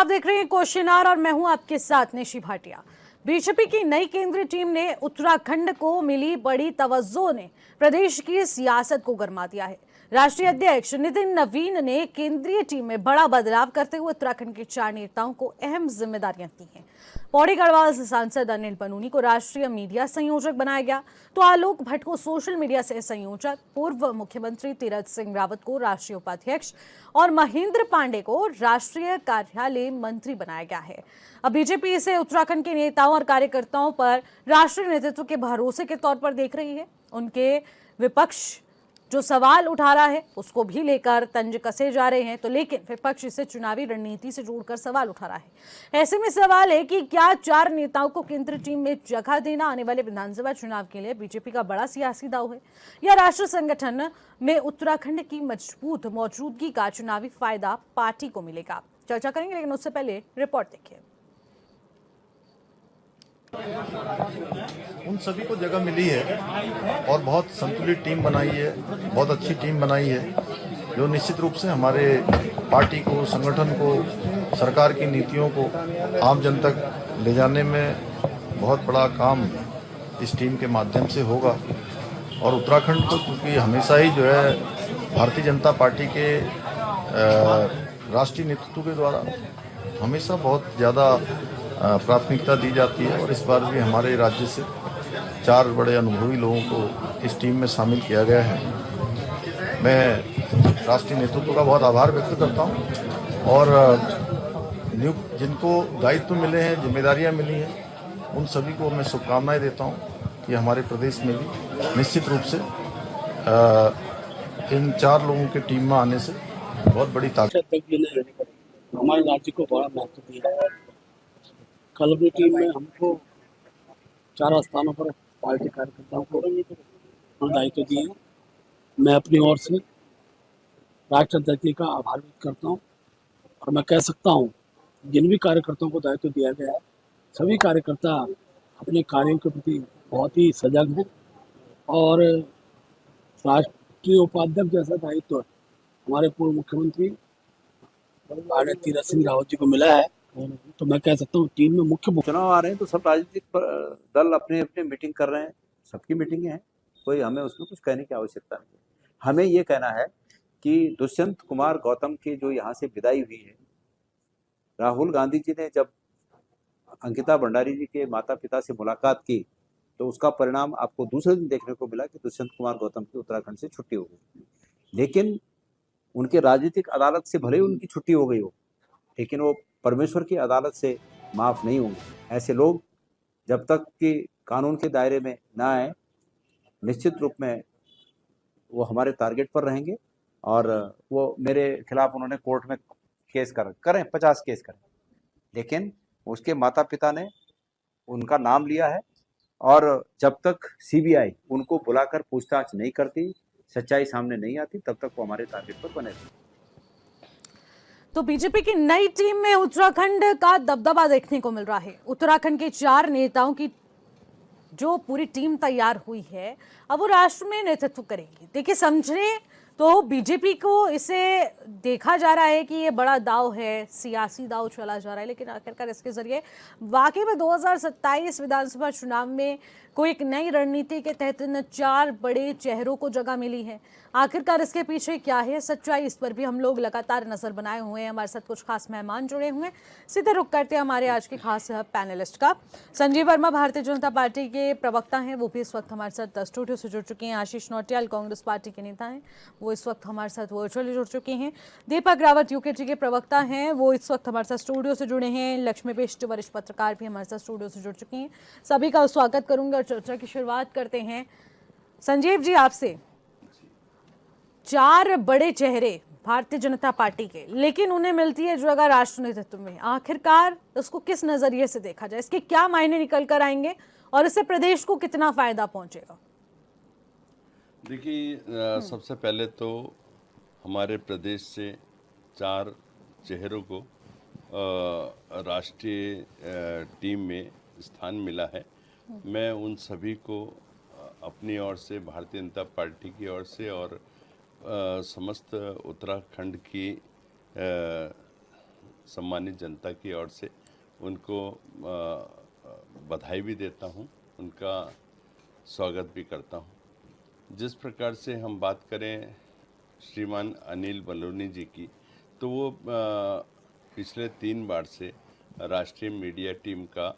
आप देख रहे हैं क्वेश्चन आवर और मैं हूं आपके साथ निशी भाटिया। बीजेपी की नई केंद्रीय टीम ने उत्तराखंड को मिली बड़ी तवज्जो ने प्रदेश की सियासत को गरमा दिया है। राष्ट्रीय अध्यक्ष नितिन नवीन ने केंद्रीय टीम में बड़ा बदलाव करते हुए उत्तराखंड के 4 नेताओं को अहम जिम्मेदारियां दी हैं। पौड़ी गढ़वाल से सांसद अनिल बनूनी को राष्ट्रीय मीडिया संयोजक बनाया गया, तो आलोक भट्ट को सोशल मीडिया से संयोजक, पूर्व मुख्यमंत्री तीरथ सिंह रावत को राष्ट्रीय उपाध्यक्ष और महेंद्र पांडे को राष्ट्रीय कार्यालय मंत्री बनाया गया है। अब बीजेपी इसे उत्तराखंड के नेताओं और कार्यकर्ताओं पर राष्ट्रीय नेतृत्व के भरोसे के तौर पर देख रही है। उनके विपक्ष जो सवाल उठा रहा है उसको भी लेकर तंज कसे जा रहे हैं, तो लेकिन विपक्ष इसे चुनावी रणनीति से जोड़कर सवाल उठा रहा है। ऐसे में सवाल है कि क्या 4 नेताओं को केंद्रीय टीम में जगह देना आने वाले विधानसभा चुनाव के लिए बीजेपी का बड़ा सियासी दांव है, या राष्ट्रीय संगठन में उत्तराखंड की मजबूत मौजूदगी का चुनावी फायदा पार्टी को मिलेगा? चर्चा करेंगे, लेकिन उससे पहले रिपोर्ट देखिए। उन सभी को जगह मिली है और बहुत संतुलित टीम बनाई है, बहुत अच्छी टीम बनाई है, जो निश्चित रूप से हमारे पार्टी को, संगठन को, सरकार की नीतियों को आम जन तक ले जाने में बहुत बड़ा काम इस टीम के माध्यम से होगा। और उत्तराखंड को क्योंकि हमेशा ही जो है भारतीय जनता पार्टी के राष्ट्रीय नेतृत्व के द्वारा हमेशा बहुत ज़्यादा प्राथमिकता दी जाती है, और इस बार भी हमारे राज्य से 4 बड़े अनुभवी लोगों को इस टीम में शामिल किया गया है। मैं राष्ट्रीय नेतृत्व का बहुत आभार व्यक्त करता हूं और जिनको दायित्व मिले हैं, जिम्मेदारियां मिली हैं, उन सभी को मैं शुभकामनाएं देता हूं कि हमारे प्रदेश में भी निश्चित रूप से इन 4 लोगों के टीम में आने से बहुत बड़ी ताकत हमारे राज्य को बड़ा महत्व दिया है। कल की टीम में हमको 4 स्थानों पर पार्टी कार्यकर्ताओं को दायित्व दिए हैं। मैं अपनी ओर से राष्ट्रीय अध्यक्ष का आभार व्यक्त करता हूं और मैं कह सकता हूं जिन भी कार्यकर्ताओं को दायित्व दिया गया है, सभी कार्यकर्ता अपने कार्यों के प्रति बहुत ही सजग हैं और राष्ट्रीय उपाध्यक्ष जैसा दायित्व हमारे पूर्व मुख्यमंत्री तीरथ सिंह रावत जी को मिला है। तो मैं कह सकता हूँ टीम में मुख्य चुनाव आ रहे हैं तो सब राजनीतिक दल अपने अपने मीटिंग कर रहे हैं, सबकी मीटिंगें हैं, कोई हमें उसमें कुछ कहने की आवश्यकता नहीं है। हमें ये कहना है कि दुष्यंत कुमार गौतम की जो यहाँ से विदाई हुई है, राहुल गांधी जी ने जब अंकिता भंडारी जी के माता पिता से मुलाकात की तो उसका परिणाम आपको दूसरे दिन देखने को मिला कि दुष्यंत कुमार गौतम की उत्तराखंड से छुट्टी हो गई। लेकिन उनके राजनीतिक अदालत से भले ही उनकी छुट्टी हो गई हो, लेकिन वो परमेश्वर की अदालत से माफ नहीं होंगे। ऐसे लोग जब तक कि कानून के दायरे में ना आए, निश्चित रूप में वो हमारे टारगेट पर रहेंगे और वो मेरे खिलाफ उन्होंने कोर्ट में केस करें 50 केस करें, लेकिन उसके माता पिता ने उनका नाम लिया है और जब तक सीबीआई उनको बुलाकर पूछताछ नहीं करती, सच्चाई सामने नहीं आती, तब तक वो हमारे टारगेट पर बने रहेंगे। तो बीजेपी की नई टीम में उत्तराखंड का दबदबा देखने को मिल रहा है। उत्तराखंड के 4 नेताओं की जो पूरी टीम तैयार हुई है, अब वो राष्ट्र में नेतृत्व करेंगी। देखिए, समझे तो बीजेपी को इसे देखा जा रहा है कि ये बड़ा दाव है, सियासी दाव चला जा रहा है, लेकिन आखिरकार इसके जरिए वाकई में 2027 विधानसभा चुनाव में कोई एक नई रणनीति के तहत इन 4 बड़े चेहरों को जगह मिली है। आखिरकार इसके पीछे क्या है सच्चाई, इस पर भी हम लोग लगातार नजर बनाए हुए हैं। हमारे साथ कुछ खास मेहमान जुड़े हुए हैं, सीधे रुक करते हैं हमारे आज के खास पैनलिस्ट का। संजीव वर्मा भारतीय जनता पार्टी के प्रवक्ता हैं, वो भी इस वक्त हमारे साथ स्टूडियो से जुड़ चुके हैं। आशीष नौटियाल कांग्रेस पार्टी के नेता हैं, वो इस वक्त हमारे साथ वर्चुअली जुड़ चुके हैं। दीपक रावत यूकेटी के प्रवक्ता हैं, वो इस वक्त हमारे साथ स्टूडियो से जुड़े हैं। लक्ष्मी बिष्ट वरिष्ठ पत्रकार भी हमारे साथ स्टूडियो से जुड़ चुके हैं। सभी का स्वागत करूंगा और चर्चा की शुरुआत करते हैं संजीव जी आपसे। 4 बड़े चेहरे भारतीय जनता पार्टी के, लेकिन उन्हें मिलती है जगह राष्ट्र नेतृत्व में। आखिरकार उसको किस नजरिए से देखा जाए, इसके क्या मायने निकल कर आएंगे और इससे प्रदेश को कितना फायदा पहुंचेगा? देखिए, सबसे पहले तो हमारे प्रदेश से 4 चेहरों को राष्ट्रीय टीम में स्थान मिला है। मैं उन सभी को अपनी ओर से, भारतीय जनता पार्टी की ओर से और समस्त उत्तराखंड की सम्मानित जनता की ओर से उनको बधाई भी देता हूं, उनका स्वागत भी करता हूं। जिस प्रकार से हम बात करें श्रीमान अनिल बलूनी जी की, तो वो पिछले 3 बार से राष्ट्रीय मीडिया टीम का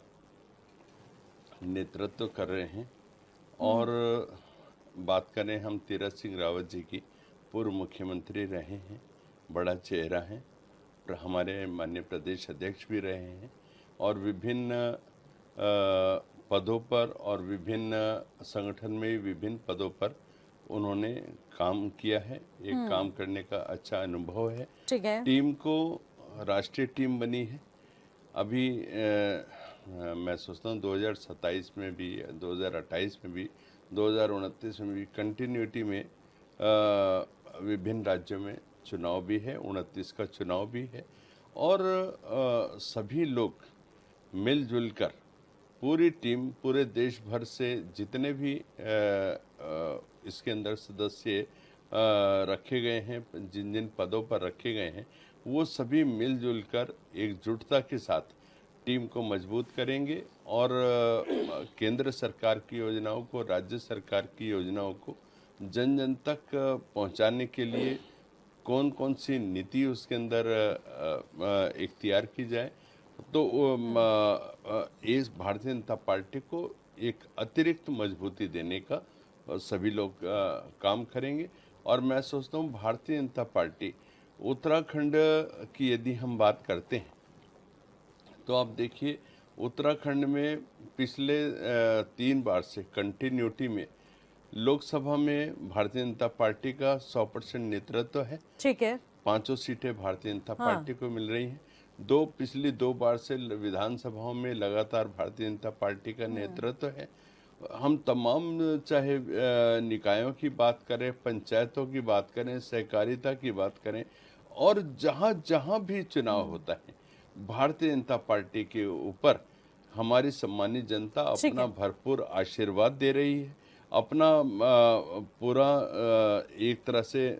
नेतृत्व कर रहे हैं। और बात करें हम तीरथ सिंह रावत जी की, पूर्व मुख्यमंत्री रहे हैं, बड़ा चेहरा है, हमारे माननीय प्रदेश अध्यक्ष भी रहे हैं और विभिन्न पदों पर और विभिन्न संगठन में विभिन्न पदों पर उन्होंने काम किया है। एक काम करने का अच्छा अनुभव है। ठीक है। टीम को राष्ट्रीय टीम बनी है। अभी मैं सोचता हूँ 2027 में भी, 2028 में भी, 2029 में भी कंटिन्यूटी में विभिन्न राज्यों में चुनाव भी है, 29 का चुनाव भी है और सभी लोग मिलजुल कर, पूरी टीम पूरे देश भर से जितने भी इसके अंदर सदस्य रखे गए हैं, जिन जिन पदों पर रखे गए हैं, वो सभी मिलजुल कर एकजुटता के साथ टीम को मजबूत करेंगे और केंद्र सरकार की योजनाओं को, राज्य सरकार की योजनाओं को जन जन तक पहुंचाने के लिए कौन कौन सी नीति उसके अंदर इख्तियार की जाए, तो इस भारतीय जनता पार्टी को एक अतिरिक्त मजबूती देने का सभी लोग काम करेंगे। और मैं सोचता हूँ भारतीय जनता पार्टी उत्तराखंड की यदि हम बात करते हैं तो आप देखिए उत्तराखंड में पिछले 3 बार से कंटिन्यूटी में लोकसभा में भारतीय जनता पार्टी का 100% नेतृत्व है। ठीक है। 5 सीटें भारतीय जनता पार्टी को मिल रही हैं। पिछली 2 बार से विधानसभाओं में लगातार भारतीय जनता पार्टी का नेतृत्व है। हम तमाम चाहे निकायों की बात करें, पंचायतों की बात करें, सहकारिता की बात करें और जहाँ जहाँ भी चुनाव होता है, भारतीय जनता पार्टी के ऊपर हमारी सम्मानित जनता अपना भरपूर आशीर्वाद दे रही है, अपना पूरा एक तरह से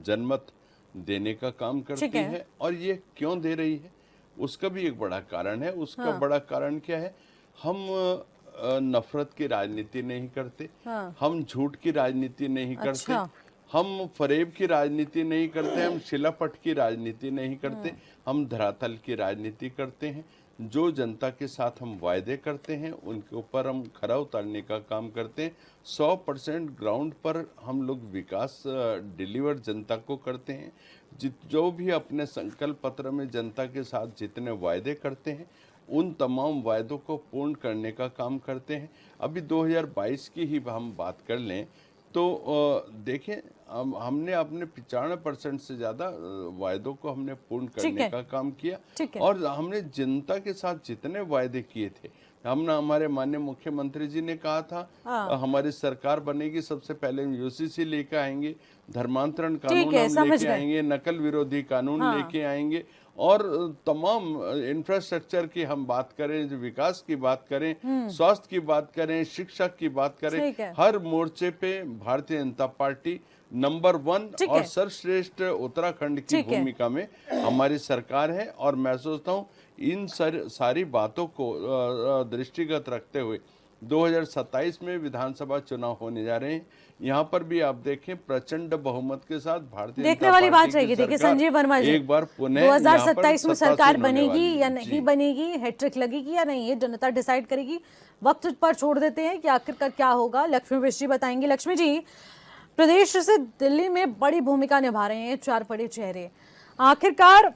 जनमत देने का काम करती है। और ये क्यों दे रही है उसका भी एक बड़ा कारण है। उसका बड़ा कारण क्या है? हम नफरत की राजनीति नहीं करते, हम झूठ की राजनीति नहीं करते, हम फरेब की राजनीति नहीं करते, हम शिलापट की राजनीति नहीं करते, हम धरातल की राजनीति करते हैं। जो जनता के साथ हम वायदे करते हैं उनके ऊपर हम खरा उतारने का काम करते हैं। 100% ग्राउंड पर हम लोग विकास डिलीवर जनता को करते हैं। जो भी अपने संकल्प पत्र में जनता के साथ जितने वायदे करते हैं उन तमाम वायदों को पूर्ण करने का काम करते हैं। अभी 2022 की ही हम बात कर लें तो देखें हमने अपने 95% से ज़्यादा वायदों को हमने पूर्ण करने का काम किया और हमने जनता के साथ जितने वायदे किए थे, हमने हमारे माननीय मुख्यमंत्री जी ने कहा था हमारी सरकार बनेगी सबसे पहले हम यूसीसी लेकर आएंगे, धर्मांतरण कानून हम लेके आएंगे, नकल विरोधी कानून लेके आएंगे और तमाम इंफ्रास्ट्रक्चर की हम बात करें, जो विकास की बात करें, स्वास्थ्य की बात करें, शिक्षा की बात करें, हर मोर्चे पे भारतीय जनता पार्टी नंबर 1 और सर्वश्रेष्ठ उत्तराखंड की भूमिका में हमारी सरकार है। और मैं सोचता हूँ इन सारी बातों को दृष्टिगत रखते हुए 2027 में विधानसभा चुनाव होने जा रहे हैं। यहाँ पर भी आप देखें प्रचंड बहुमत के साथ भारतीय देखने वाली बात रहेगी। देखिए संजीव वर्मा जी, एक बार पुनः 2027 में सरकार बनेगी या नहीं बनेगी, हैट्रिक लगेगी या नहीं, ये जनता डिसाइड करेगी। वक्त पर छोड़ देते हैं कि आखिरकार क्या होगा। लक्ष्मी मिश्र जी बताएंगे। लक्ष्मी जी, प्रदेश से दिल्ली में बड़ी भूमिका निभा रहे हैं 4 बड़े चेहरे। आखिरकार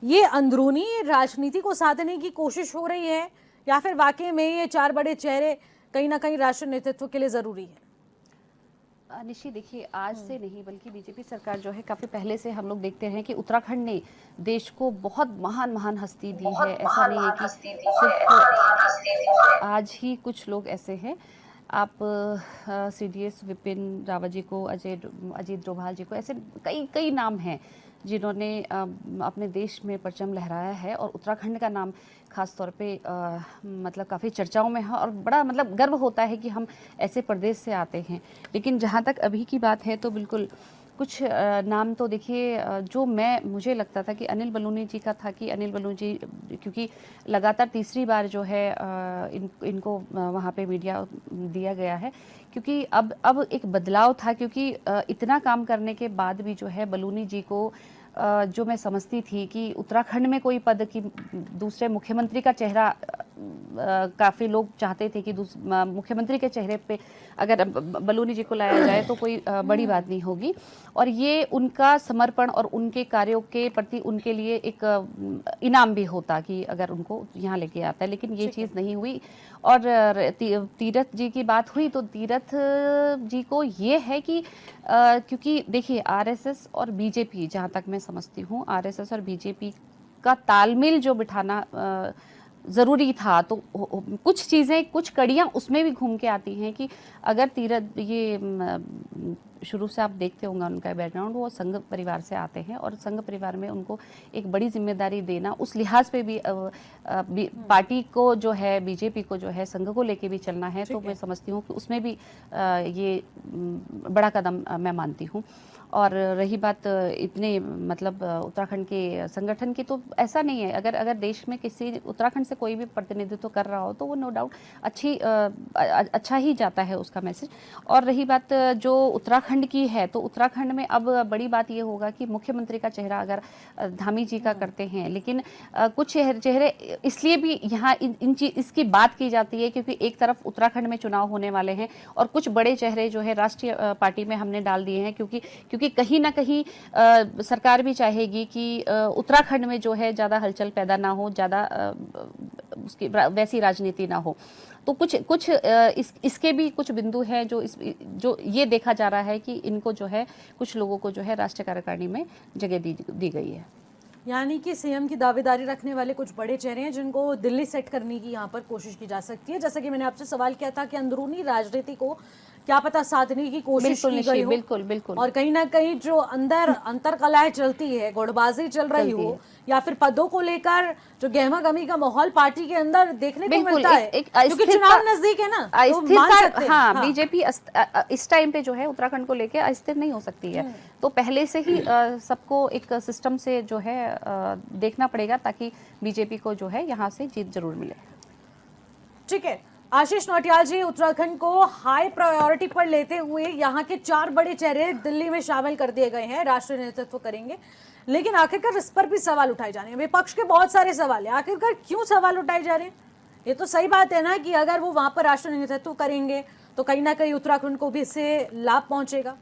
ये अंदरूनी राजनीति को साधने की कोशिश हो रही है या फिर वाकई में ये 4 बड़े चेहरे कहीं ना कहीं राष्ट्रीय नेतृत्व के लिए जरूरी है? निश्चित देखिए, आज से नहीं बल्कि बीजेपी सरकार जो है काफी पहले से हम लोग देखते हैं कि उत्तराखंड ने देश को बहुत महान महान हस्ती दी है। ऐसा नहीं है कि सिर्फ आज ही कुछ लोग ऐसे हैं। आप CDS विपिन रावत जी को, अजीत डोभाल जी को, ऐसे कई नाम हैं जिन्होंने अपने देश में परचम लहराया है और उत्तराखंड का नाम खास तौर पे मतलब काफ़ी चर्चाओं में है और बड़ा मतलब गर्व होता है कि हम ऐसे प्रदेश से आते हैं। लेकिन जहाँ तक अभी की बात है तो बिल्कुल कुछ नाम तो देखिए जो मुझे लगता था कि अनिल बलूनी जी का था, कि अनिल बलूनी जी क्योंकि लगातार तीसरी बार जो है इनको वहाँ पे मीडिया दिया गया है, क्योंकि अब एक बदलाव था, क्योंकि इतना काम करने के बाद भी जो है बलूनी जी को जो मैं समझती थी कि उत्तराखंड में कोई पद की दूसरे मुख्यमंत्री का चेहरा काफ़ी लोग चाहते थे कि मुख्यमंत्री के चेहरे पे अगर बलूनी जी को लाया जाए तो कोई बड़ी बात नहीं होगी, और ये उनका समर्पण और उनके कार्यों के प्रति उनके लिए एक इनाम भी होता कि अगर उनको यहाँ लेके आता है, लेकिन ये चीज़ नहीं हुई। और तीरथ जी की बात हुई तो तीरथ जी को ये है कि क्योंकि देखिए आरएसएस और बीजेपी, जहाँ तक मैं समझती हूँ, आरएसएस और बीजेपी का तालमेल जो बिठाना ज़रूरी था, तो कुछ चीज़ें, कुछ कड़ियाँ उसमें भी घूम के आती हैं कि अगर तीरथ ये शुरू से आप देखते होंगे उनका बैकग्राउंड, वो संघ परिवार से आते हैं और संघ परिवार में उनको एक बड़ी जिम्मेदारी देना, उस लिहाज पे भी पार्टी को जो है, बीजेपी को जो है संघ को लेके भी चलना है, तो मैं समझती हूँ कि उसमें भी ये बड़ा कदम मैं मानती हूँ। और रही बात इतने मतलब उत्तराखंड के संगठन की, तो ऐसा नहीं है, अगर देश में किसी उत्तराखंड से कोई भी प्रतिनिधित्व कर रहा हो तो वो नो डाउट अच्छा ही जाता है उसका मैसेज। और रही बात जो उत्तराखंड की है, तो उत्तराखंड में अब बड़ी बात ये होगा कि मुख्यमंत्री का चेहरा अगर धामी जी का करते हैं, लेकिन कुछ चेहरे इसलिए भी यहाँ इसकी बात की जाती है क्योंकि एक तरफ उत्तराखंड में चुनाव होने वाले हैं और कुछ बड़े चेहरे जो है राष्ट्रीय पार्टी में हमने डाल दिए हैं, क्योंकि कहीं ना कहीं सरकार भी चाहेगी कि उत्तराखंड में जो है ज़्यादा हलचल पैदा ना हो, ज़्यादा उसकी वैसी राजनीति ना हो। तो कुछ इसके भी कुछ बिंदु हैं जो ये देखा जा रहा है कि इनको जो है कुछ लोगों को जो है राष्ट्रीय कार्यकारिणी में जगह दी गई है। यानी कि सीएम की दावेदारी रखने वाले कुछ बड़े चेहरे हैं जिनको दिल्ली सेट करने की यहाँ पर कोशिश की जा सकती है। जैसा कि मैंने आपसे सवाल किया था कि अंदरूनी राजनीति को क्या पता साधने की कोशिश की गई हो, बिल्कुल, और कहीं ना कहीं जो अंतर कलाएं चलती है, गुटबाजी चल रही हो, या फिर पदों को लेकर जो गहमा गमी का माहौल पार्टी के अंदर देखने को मिलता है, क्योंकि चुनाव नजदीक है ना, तो मान सकते हैं। हाँ, बीजेपी इस टाइम पे जो है उत्तराखंड को लेकर अस्थिर नहीं हो सकती है, तो पहले से ही सबको एक सिस्टम से जो है देखना पड़ेगा ताकि बीजेपी को जो है यहाँ से जीत जरूर मिले। ठीक है, आशीष नौटियाल जी, उत्तराखंड को हाई प्रायोरिटी पर लेते हुए यहाँ के 4 बड़े चेहरे दिल्ली में शामिल कर दिए गए हैं, राष्ट्रीय नेतृत्व करेंगे, लेकिन आखिरकार इस पर भी सवाल उठाए जा रहे हैं। विपक्ष के बहुत सारे सवाल हैं, आखिरकार क्यों सवाल उठाए जा रहे हैं? ये तो सही बात है ना कि अगर वो वहां पर राष्ट्रीय नेतृत्व करेंगे तो कहीं ना कहीं उत्तराखंड को भी इससे लाभ पहुंचेगा।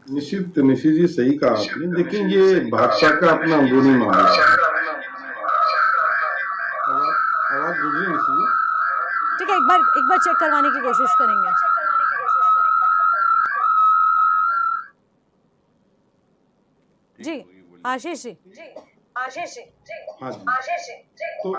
निश्चित जी, सही कहा आपने, लेकिन ये भाजपा का अपना अंदरूनी मामला है। आवाज बुझी निशी जी? ठीक है, एक बार चेक करवाने की कोशिश करेंगे। जी आशीष जी, हाँ जी, तो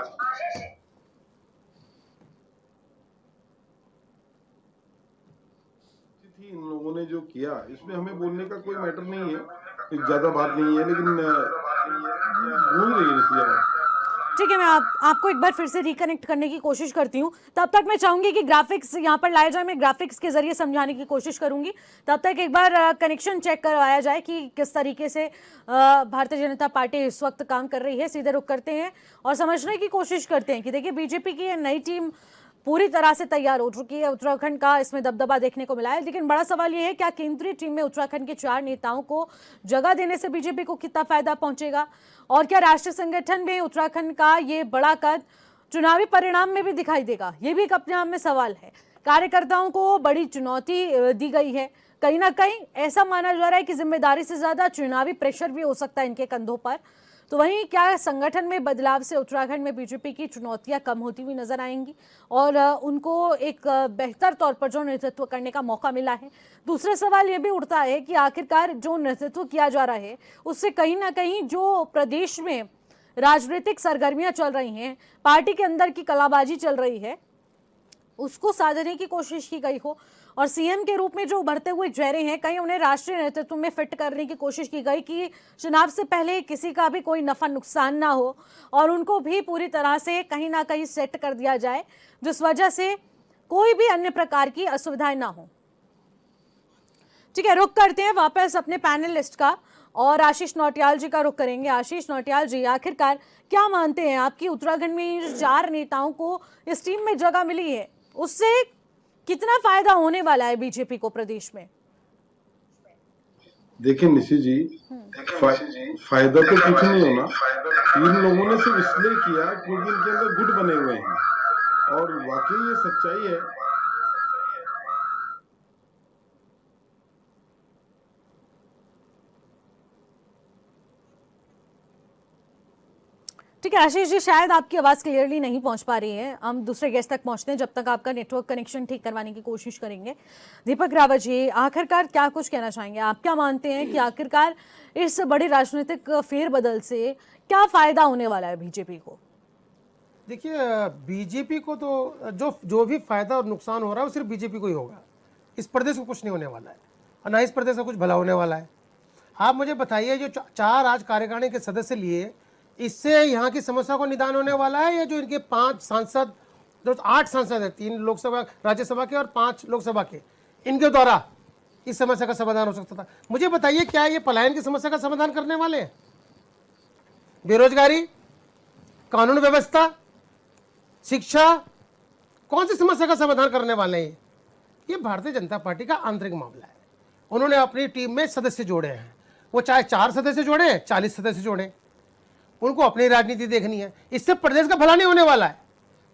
इन लोगों ने जो किया इसमें हमें बोलने का कोई मैटर नहीं है, ज्यादा बात नहीं है, लेकिन भूल रही है। ठीक है, मैं आपको एक बार फिर से रिकनेक्ट करने की कोशिश करती हूँ। तब तक मैं चाहूंगी कि ग्राफिक्स यहाँ पर लाया जाए, मैं ग्राफिक्स के जरिए समझाने की कोशिश करूंगी। तब तक एक बार कनेक्शन चेक करवाया जाए कि किस तरीके से भारतीय जनता पार्टी इस वक्त काम कर रही है। सीधे रुक करते हैं और समझने की कोशिश करते हैं कि देखिए बीजेपी की नई टीम पूरी तरह से तैयार हो चुकी है, उत्तराखंड का इसमें दबदबा देखने को मिला है, लेकिन बड़ा सवाल यह है क्या केंद्रीय टीम में उत्तराखंड के 4 नेताओं को जगह देने से बीजेपी को कितना फायदा पहुंचेगा, और क्या राष्ट्रीय संगठन में उत्तराखंड का ये बड़ा कद चुनावी परिणाम में भी दिखाई देगा? ये भी एक अपने आप में सवाल है। कार्यकर्ताओं को बड़ी चुनौती दी गई है, कहीं ना कहीं ऐसा माना जा रहा है कि जिम्मेदारी से ज्यादा चुनावी प्रेशर भी हो सकता है इनके कंधों पर। तो वहीं क्या संगठन में बदलाव से उत्तराखंड में बीजेपी की चुनौतियां कम होती हुई नजर आएंगी और उनको एक बेहतर तौर पर जो नेतृत्व करने का मौका मिला है? दूसरा सवाल ये भी उठता है कि आखिरकार जो नेतृत्व किया जा रहा है उससे कहीं ना कहीं जो प्रदेश में राजनीतिक सरगर्मियां चल रही हैं, पार्टी के अंदर की कलाबाजी चल रही है, उसको साधने की कोशिश की गई हो, और सीएम के रूप में जो उभरते हुए चेहरे हैं कहीं उन्हें राष्ट्रीय नेतृत्व में फिट करने की कोशिश की गई कि चुनाव से पहले किसी का भी कोई नफा नुकसान ना हो और उनको भी पूरी तरह से कहीं ना कहीं सेट कर दिया जाए जिस वजह से कोई भी अन्य प्रकार की असुविधाएं ना हो। ठीक है, रुख करते हैं वापस अपने पैनलिस्ट का और आशीष नौटियाल जी का रुख करेंगे। आशीष नौटियाल जी, आखिरकार क्या मानते हैं आपकी उत्तराखंड में इन 4 नेताओं को इस टीम में जगह मिली है, उससे कितना फायदा होने वाला है बीजेपी को प्रदेश में? देखिए निशी जी, फायदा तो कुछ नहीं होना। इन लोगों ने सिर्फ इसलिए किया क्योंकि इनके अंदर गुट बने हुए हैं और वाकई ये सच्चाई है। ठीक है आशीष जी, शायद आपकी आवाज क्लियरली नहीं पहुंच पा रही है, हम दूसरे गेस्ट तक पहुंचते हैं, जब तक आपका नेटवर्क कनेक्शन ठीक करवाने की कोशिश करेंगे। दीपक रावत जी, आखिरकार क्या कुछ कहना चाहेंगे? आप क्या मानते हैं कि आखिरकार इस बड़े राजनीतिक फेरबदल से क्या फायदा होने वाला है बीजेपी को? देखिए, बीजेपी को तो जो भी फायदा और नुकसान हो रहा है वो सिर्फ बीजेपी को ही होगा। इस प्रदेश को कुछ नहीं होने वाला है और ना इस प्रदेश का कुछ भला होने वाला है। आप मुझे बताइए, जो 4 आज कार्यकारिणी के सदस्य लिए, इससे यहाँ की समस्या को निदान होने वाला है, या जो इनके 5 सांसद, जो 8 सांसद है, 3 लोकसभा राज्यसभा के और 5 लोकसभा के, इनके द्वारा इस समस्या का समाधान हो सकता था? मुझे बताइए, क्या ये पलायन की समस्या का समाधान करने वाले हैं? बेरोजगारी, कानून व्यवस्था, शिक्षा, कौन सी समस्या का समाधान करने वाले हैं? ये भारतीय जनता पार्टी का आंतरिक मामला है। उन्होंने अपनी टीम में सदस्य जोड़े हैं, वो चाहे 4 सदस्य जोड़े, 40 सदस्य जोड़े, उनको अपनी राजनीति देखनी है। इससे प्रदेश का भला नहीं होने वाला है,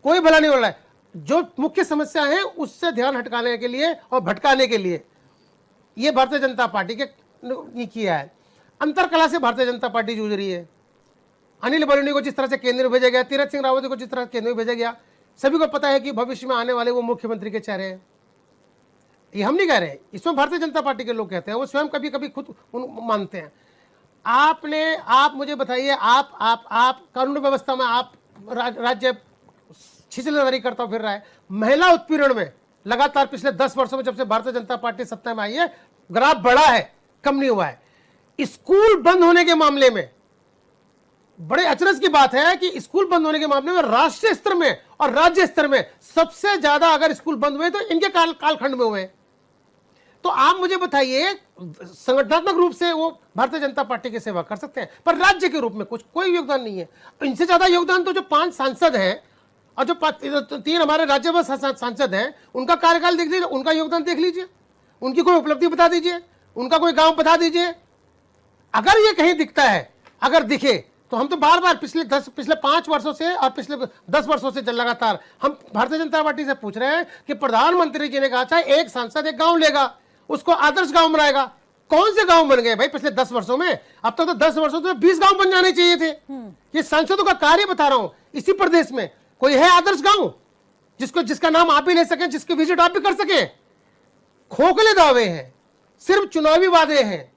कोई भला नहीं हो रहा है। जो मुख्य समस्या है उससे ध्यान हटकाने के लिए और भटकाने के लिए ये भारतीय जनता पार्टी के किया है। अंतरकला से भारतीय जनता पार्टी जूझ रही है। अनिल बलूनी को जिस तरह से केंद्र में भेजा गया, तीरथ सिंह रावत को जिस तरह केंद्र में भेजा गया, सभी को पता है कि भविष्य में आने वाले वो मुख्यमंत्री के चेहरे हैं। ये हम नहीं कह रहे, इसमें भारतीय जनता पार्टी के लोग कहते हैं, वो स्वयं कभी कभी खुद मानते हैं। आप मुझे बताइए, आप कानून व्यवस्था में आप राज्य छिछलधारी करता फिर रहा है। महिला उत्पीड़न में लगातार पिछले 10 वर्षों में, जब से भारतीय जनता पार्टी सत्ता में आई है, ग्राफ बढ़ा है, कम नहीं हुआ है। स्कूल बंद होने के मामले में बड़े अचरज की बात है कि स्कूल बंद होने के मामले में राष्ट्रीय स्तर में और राज्य स्तर में सबसे ज्यादा अगर स्कूल बंद हुए तो इनके कालखंड में हुए। तो आप मुझे बताइए, संगठनात्मक रूप से वो भारतीय जनता पार्टी की सेवा कर सकते हैं, पर राज्य के रूप में कोई योगदान नहीं है। इनसे ज्यादा योगदान तो जो 5 सांसद हैं और जो 3 हमारे राज्यसभा सांसद हैं, उनका कार्यकाल देख लीजिए, उनका योगदान देख लीजिए, उनकी कोई उपलब्धि बता दीजिए, उनका कोई गांव बता दीजिए। अगर ये कहीं दिखता है, अगर दिखे, तो हम तो बार बार पिछले 5 वर्षों से और पिछले 10 वर्षों से लगातार हम भारतीय जनता पार्टी से पूछ रहे हैं कि प्रधानमंत्री जी ने कहा था एक सांसद एक गांव लेगा, उसको आदर्श गांव बनाएगा। कौन से गांव बन गए भाई पिछले 10 वर्षों में? अब तक तो 10 वर्षों से 20 गांव बन जाने चाहिए थे। ये सांसदों का कार्य बता रहा हूं। इसी प्रदेश में कोई है आदर्श गांव जिसका नाम आप भी ले सकें, जिसकी विजिट आप भी कर सकें? खोखले दावे हैं, सिर्फ चुनावी वादे हैं,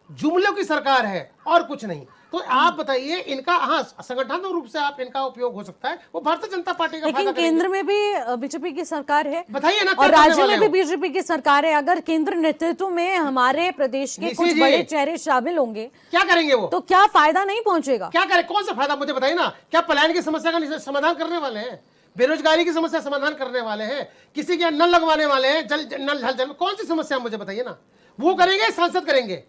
जुमलों की सरकार है और कुछ नहीं। तो आप बताइए, इनका संगठनात्मक रूप से आप इनका उपयोग हो सकता है, वो भारतीय जनता पार्टी का। लेकिन केंद्र में भी बीजेपी की सरकार है, बताइए ना, और राज्य में भी बीजेपी की सरकार है। अगर केंद्र नेतृत्व में हमारे प्रदेश के कुछ बड़े चेहरे शामिल होंगे, क्या करेंगे वो? तो क्या फायदा नहीं पहुंचेगा? क्या करें? कौन सा फायदा मुझे बताइए ना। क्या पलायन की समस्या का समाधान करने वाले हैं? बेरोजगारी की समस्या समाधान करने वाले हैं? किसी के नल लगवाने वाले हैं? जल कौन सी समस्या मुझे बताइए ना। वो करेंगे, सांसद करेंगे।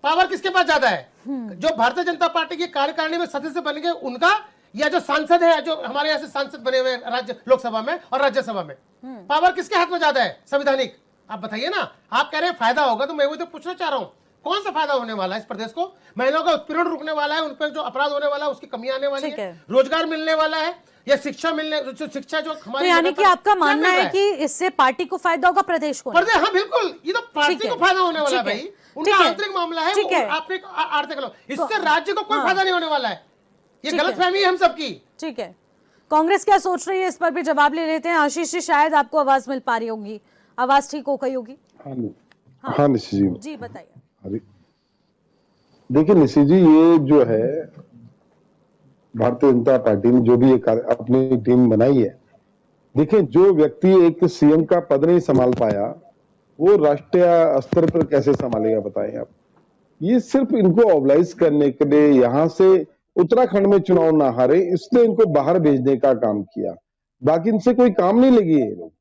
पावर किसके पास ज्यादा है? जो भारतीय जनता पार्टी की कार्यकारिणी में सदस्य बन गए उनका, या जो सांसद है, जो हमारे यहाँ से सांसद बने हुए राज्य लोकसभा में और राज्यसभा में, पावर किसके हाथ में ज्यादा है संवैधानिक? आप बताइए ना। आप कह रहे हैं फायदा होगा, तो मैं वही तो पूछना चाह रहा हूँ, कौन सा फायदा होने वाला है इस प्रदेश को? महिलाओं का उत्पीड़न रुकने वाला है, उन पर जो अपराध होने वाला है उसकी कमी आने वाली है, रोजगार मिलने वाला है, या शिक्षा जो हमारी। तो यानी कि आपका मानना है कि इससे पार्टी को फायदा होगा, प्रदेश को? हाँ बिल्कुल, ये तो पार्टी को फायदा होने वाला है भाई, उनका आंतरिक मामला है, आपने आर्थिक, इससे राज्य को कोई फायदा नहीं होने वाला है। ये गलतफहमी है हम सबकी। ठीक है, कांग्रेस क्या सोच रही है इस पर भी जवाब ले लेते हैं। आशीष जी, शायद आपको आवाज मिल पा रही होगी, आवाज ठीक हो गई होगी? हाँ निशी जी, जी बताइए। देखिए निशी जी, ये जो है भारतीय जनता पार्टी ने जो भी एक अपनी टीम बनाई है, देखिए जो व्यक्ति एक सीएम का पद नहीं संभाल पाया, वो राष्ट्रीय स्तर पर कैसे संभालेगा बताएं आप? ये सिर्फ इनको ऑबलाइज करने के लिए, यहां से उत्तराखंड में चुनाव ना हारे इसलिए इनको बाहर भेजने का काम किया, बाकी इनसे कोई काम नहीं लगी है लोग।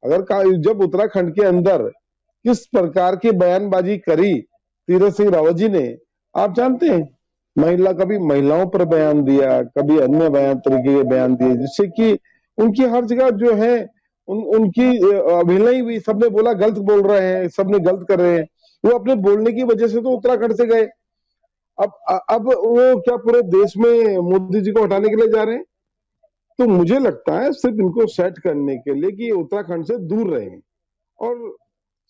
अगर जब उत्तराखंड के अंदर किस प्रकार की बयानबाजी करी तीरथ सिंह रावत जी ने, आप जानते हैं। कभी महिलाओं पर बयान दिया, कभी अन्य तरीके के बयान दिए, जिससे कि उनकी हर जगह जो है उनकी अभिनय भी, सबने बोला गलत बोल रहे हैं, सबने गलत कर रहे हैं। वो अपने बोलने की वजह से तो उत्तराखंड से गए। अब वो क्या पूरे देश में मोदी जी को हटाने के लिए जा रहे हैं? तो मुझे लगता है सिर्फ इनको सेट करने के लिए कि ये उत्तराखंड से दूर रहे। और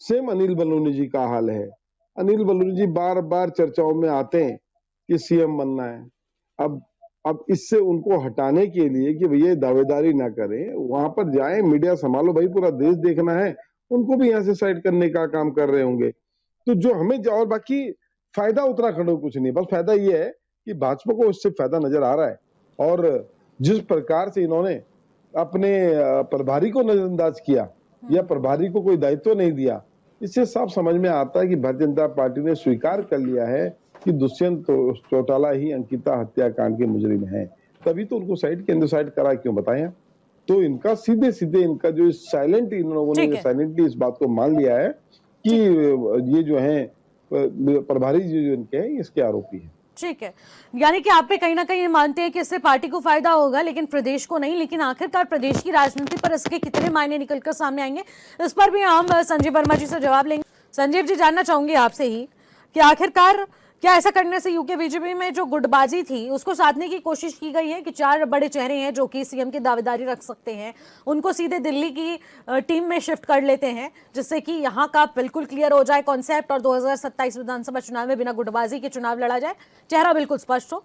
सेम अनिल बलूनी जी का हाल है। अनिल बलूनी जी बार बार चर्चाओं में आते हैं कि सीएम बनना है। अब इससे उनको हटाने के लिए कि भैया दावेदारी ना करें, वहां पर जाएं, मीडिया संभालो भाई, पूरा देश देखना है, उनको भी यहाँ से साइड करने का काम कर रहे होंगे। तो जो हमें और बाकी फायदा उत्तराखंड को कुछ नहीं, बस फायदा ये है कि भाजपा को इससे फायदा नजर आ रहा है। और जिस प्रकार से इन्होंने अपने प्रभारी को नजरअंदाज किया या प्रभारी को कोई दायित्व नहीं दिया, इससे साफ समझ में आता है कि भारतीय जनता पार्टी ने स्वीकार कर लिया है कि दुष्यंत चौटाला ही अंकिता हत्याकांड के मुजरिम हैं। तभी तो उनको साइड केंद्र साइड करा, क्यों बताएं। तो इनका सीधे सीधे इनका जो साइलेंट, इन लोगों ठीक ने है। साइलेंटली इस बात को मान लिया है कि ये जो है प्रभारी जी जो इनके हैं, इसके आरोपी हैं। ठीक है, यानी कि आप पे कहीं ना कहीं मानते हैं कि इससे पार्टी को फायदा होगा लेकिन प्रदेश को नहीं। लेकिन आखिरकार प्रदेश की राजनीति पर इसके कितने मायने निकलकर सामने आएंगे, इस पर भी हम संजीव वर्मा जी से जवाब लेंगे। संजीव जी, जानना चाहूंगी आपसे ही कि आखिरकार क्या ऐसा करने से यूके बीजेपी में जो गुटबाजी थी उसको साधने की कोशिश की गई है कि 4 बड़े चेहरे हैं जो कि सीएम की दावेदारी रख सकते हैं, उनको सीधे दिल्ली की टीम में शिफ्ट कर लेते हैं, जिससे कि यहाँ का बिल्कुल क्लियर हो जाए कॉन्सेप्ट और 2027 विधानसभा चुनाव में बिना गुटबाजी के चुनाव लड़ा जाए, चेहरा बिल्कुल स्पष्ट हो।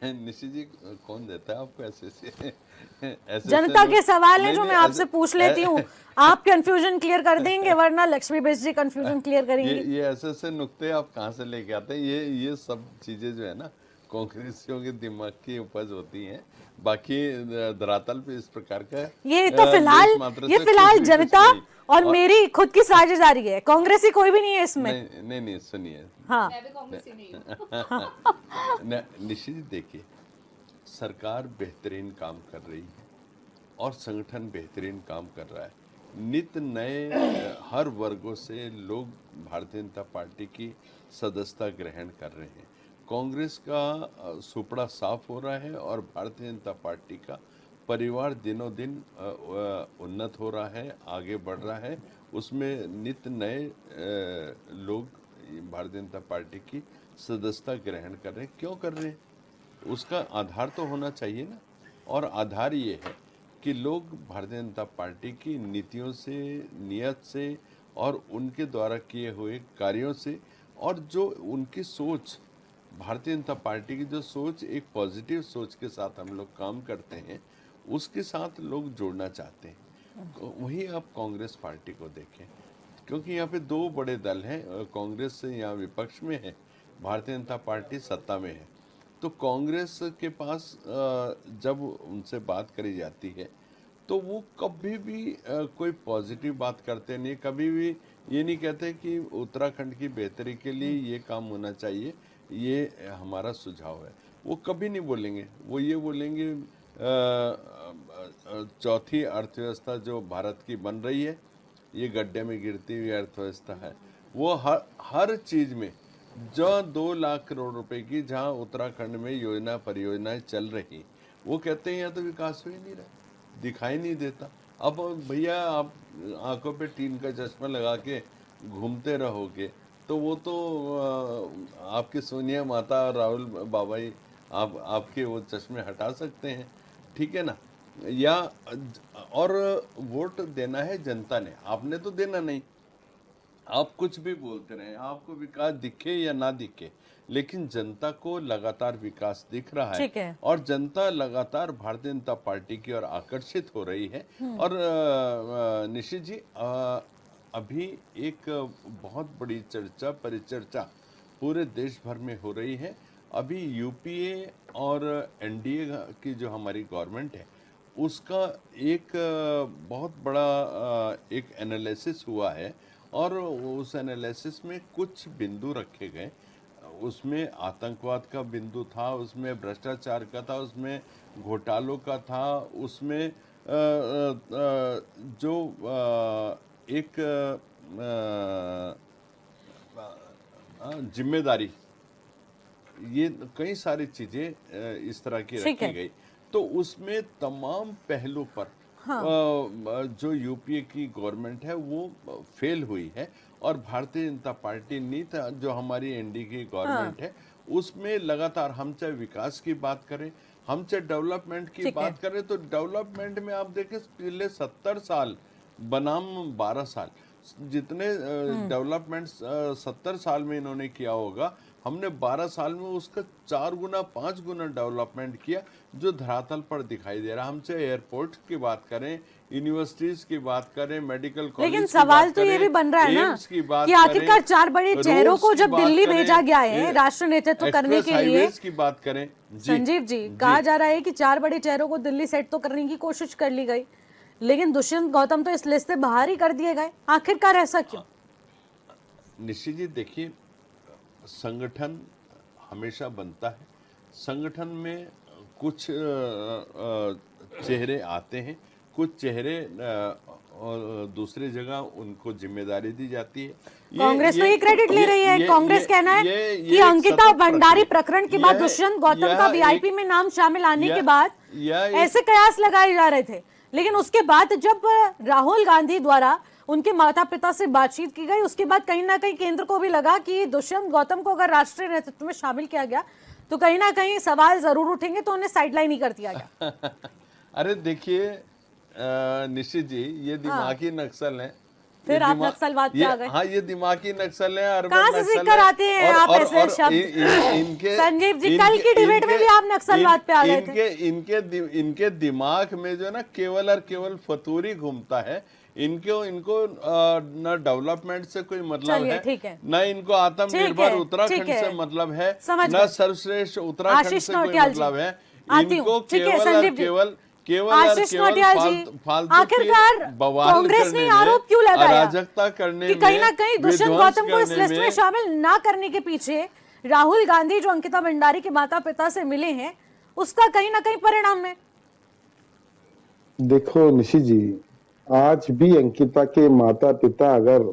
निशी जी, कौन देता है आपको ऐसे जनता के सवाल है जो मैं आपसे ऐसे- पूछ लेती हूँ, आप कंफ्यूजन क्लियर कर देंगे वरना लक्ष्मी बेस जी कंफ्यूजन क्लियर करेंगी। ये ऐसे नुक्ते आप कहाँ से लेके आते हैं? ये सब चीजें जो है ना, कांग्रेसियों के दिमाग की उपज होती हैं। बाकी धरातल पे इस प्रकार का ये तो फिलहाल कुछ भी जनता नहीं। और मेरी खुद की साझेदारी है, कांग्रेसी कोई भी नहीं है इसमें। नहीं सुनिए। हाँ, निशी जी, देखिए, सरकार बेहतरीन काम कर रही है और संगठन बेहतरीन काम कर रहा है। नित नए हर वर्गों से लोग भारतीय जनता पार्टी की सदस्यता ग्रहण कर रहे हैं। कांग्रेस का सुपड़ा साफ हो रहा है और भारतीय जनता पार्टी का परिवार दिनों दिन उन्नत हो रहा है, आगे बढ़ रहा है। उसमें नित नए लोग भारतीय जनता पार्टी की सदस्यता ग्रहण कर रहे हैं। क्यों कर रहे हैं? उसका आधार तो होना चाहिए ना, और आधार ये है कि लोग भारतीय जनता पार्टी की नीतियों से, नियत से और उनके द्वारा किए हुए कार्यों से, और जो उनकी सोच, भारतीय जनता पार्टी की जो सोच, एक पॉजिटिव सोच के साथ हम लोग काम करते हैं, उसके साथ लोग जुड़ना चाहते हैं। वही आप कांग्रेस पार्टी को देखें, क्योंकि यहाँ पे 2 बड़े दल हैं। कांग्रेस यहाँ विपक्ष में है, भारतीय जनता पार्टी सत्ता में है। तो कांग्रेस के पास जब उनसे बात करी जाती है तो वो कभी भी कोई पॉजिटिव बात करते नहीं, कभी भी ये नहीं कहते कि उत्तराखंड की बेहतरी के लिए ये काम होना चाहिए, ये हमारा सुझाव है। वो कभी नहीं बोलेंगे। वो ये बोलेंगे चौथी अर्थव्यवस्था जो भारत की बन रही है, ये गड्ढे में गिरती हुई अर्थव्यवस्था है। वो हर चीज़ में जो 2 लाख करोड़ रुपए की जहाँ उत्तराखंड में योजना परियोजनाएं चल रही, वो कहते हैं यहाँ तो विकास हो ही नहीं रहा, दिखाई नहीं देता। अब भैया आप आंखों पे टीन का चश्मा लगा के घूमते रहोगे तो वो तो आपकी सोनिया माता और राहुल बाबा ही आपके वो चश्मे हटा सकते हैं, ठीक है ना? या और वोट देना है जनता ने, आपने तो देना नहीं। आप कुछ भी बोलते रहे, आपको विकास दिखे या ना दिखे, लेकिन जनता को लगातार विकास दिख रहा है, ठीक है। और जनता लगातार भारतीय जनता पार्टी की ओर आकर्षित हो रही है। और निशित जी, अभी एक बहुत बड़ी चर्चा, परिचर्चा पूरे देश भर में हो रही है। अभी यूपीए और एनडीए की जो हमारी गवर्नमेंट है, उसका एक बहुत बड़ा एक एनालिसिस हुआ है, और उस एनालिसिस में कुछ बिंदु रखे गए। उसमें आतंकवाद का बिंदु था, उसमें भ्रष्टाचार का था, उसमें घोटालों का था, उसमें जो एक जिम्मेदारी, ये कई सारी चीजें इस तरह की ठीक रखी है। गई, तो उसमें तमाम पहलू पर जो यूपीए की गवर्नमेंट है वो फेल हुई है, और भारतीय जनता पार्टी नीत जो हमारी एनडीए की गवर्नमेंट है उसमें लगातार, हम चाहे विकास की बात करें, हम चाहे डेवलपमेंट की ठीक है। बात करें, तो डेवलपमेंट में आप देखें पिछले 70 साल बनाम 12 साल जितने डेवलपमेंट 70 साल में इन्होंने किया होगा, हमने 12 साल में उसका 4 गुना 5 गुना डेवलपमेंट किया, जो धरातल पर दिखाई दे रहा। हम चाहे एयरपोर्ट की बात करें, यूनिवर्सिटीज की बात करें, मेडिकल कॉलेज लेकिन की सवाल बात तो ये करें, भी बन रहा है ना एम्स की बात कि आखिरकार करें, 4 बड़े चेहरों को रोड्स जब की बात दिल्ली करें, भेजा गया है राष्ट्र नेतृत्व करने एक्सप्रेस के लिए, हाईवेज की बात करें जी, संजीव जी, कहा जा रहा है कि 4 बड़े चेहरों को दिल्ली सेट तो करने की कोशिश कर ली गई, लेकिन दुष्यंत गौतम तो इस लिस्ट से बाहर ही कर दिए गए। आखिरकार ऐसा क्यों? निश्चित जी, देखिए, संगठन हमेशा बनता है, संगठन में कुछ चेहरे आते हैं, कुछ चेहरे दूसरी जगह उनको जिम्मेदारी दी जाती है। कांग्रेस तो ये क्रेडिट ले रही है। कांग्रेस कहना है कि अंकिता भंडारी प्रकरण के बाद दुष्यंत गौतम का वीआईपी में नाम शामिल आने के बाद ऐसे कयास लगाए जा रहे थे, लेकिन उसके बाद जब राहुल गांधी द्वारा उनके माता पिता से बातचीत की गई, उसके बाद कहीं ना कहीं केंद्र को भी लगा कि दुष्यंत गौतम को अगर राष्ट्रीय नेतृत्व में शामिल किया गया तो कहीं ना कहीं सवाल जरूर उठेंगे, तो उन्हें साइडलाइन ही कर दिया गया। अरे देखिए निश्चित जी, ये दिमागी नक्सल है। फिर आप नक्सलवाद पे आ गए। हाँ, ये दिमागी नक्सल है, अर्बन कहाँ से नक्सल सीख कर है। आते हैं आप ऐसे शब्द? इनके संजीव जी, कल की डिबेट में भी आप नक्सलवाद पे आ गए थे। इनके दिमाग में जो है ना केवल और केवल फतूरी घूमता है। इनको न डेवलपमेंट से कोई मतलब है, न इनको आत्मनिर्भर उत्तराखंड से मतलब है, न सर्वश्रेष्ठ उत्तराखंड से कोई मतलब है। इनको केवल आशीष नोटियाल जी, आखिरकार कांग्रेस ने आरोप क्यों लगाया अराजकता करने कि कहीं ना कहीं दुष्यंत गौतम को इस लिस्ट में शामिल ना करने के पीछे राहुल गांधी जो अंकिता भंडारी के माता पिता से मिले हैं, उसका कहीं ना कहीं परिणाम है? देखो निशी जी, आज भी अंकिता के माता पिता अगर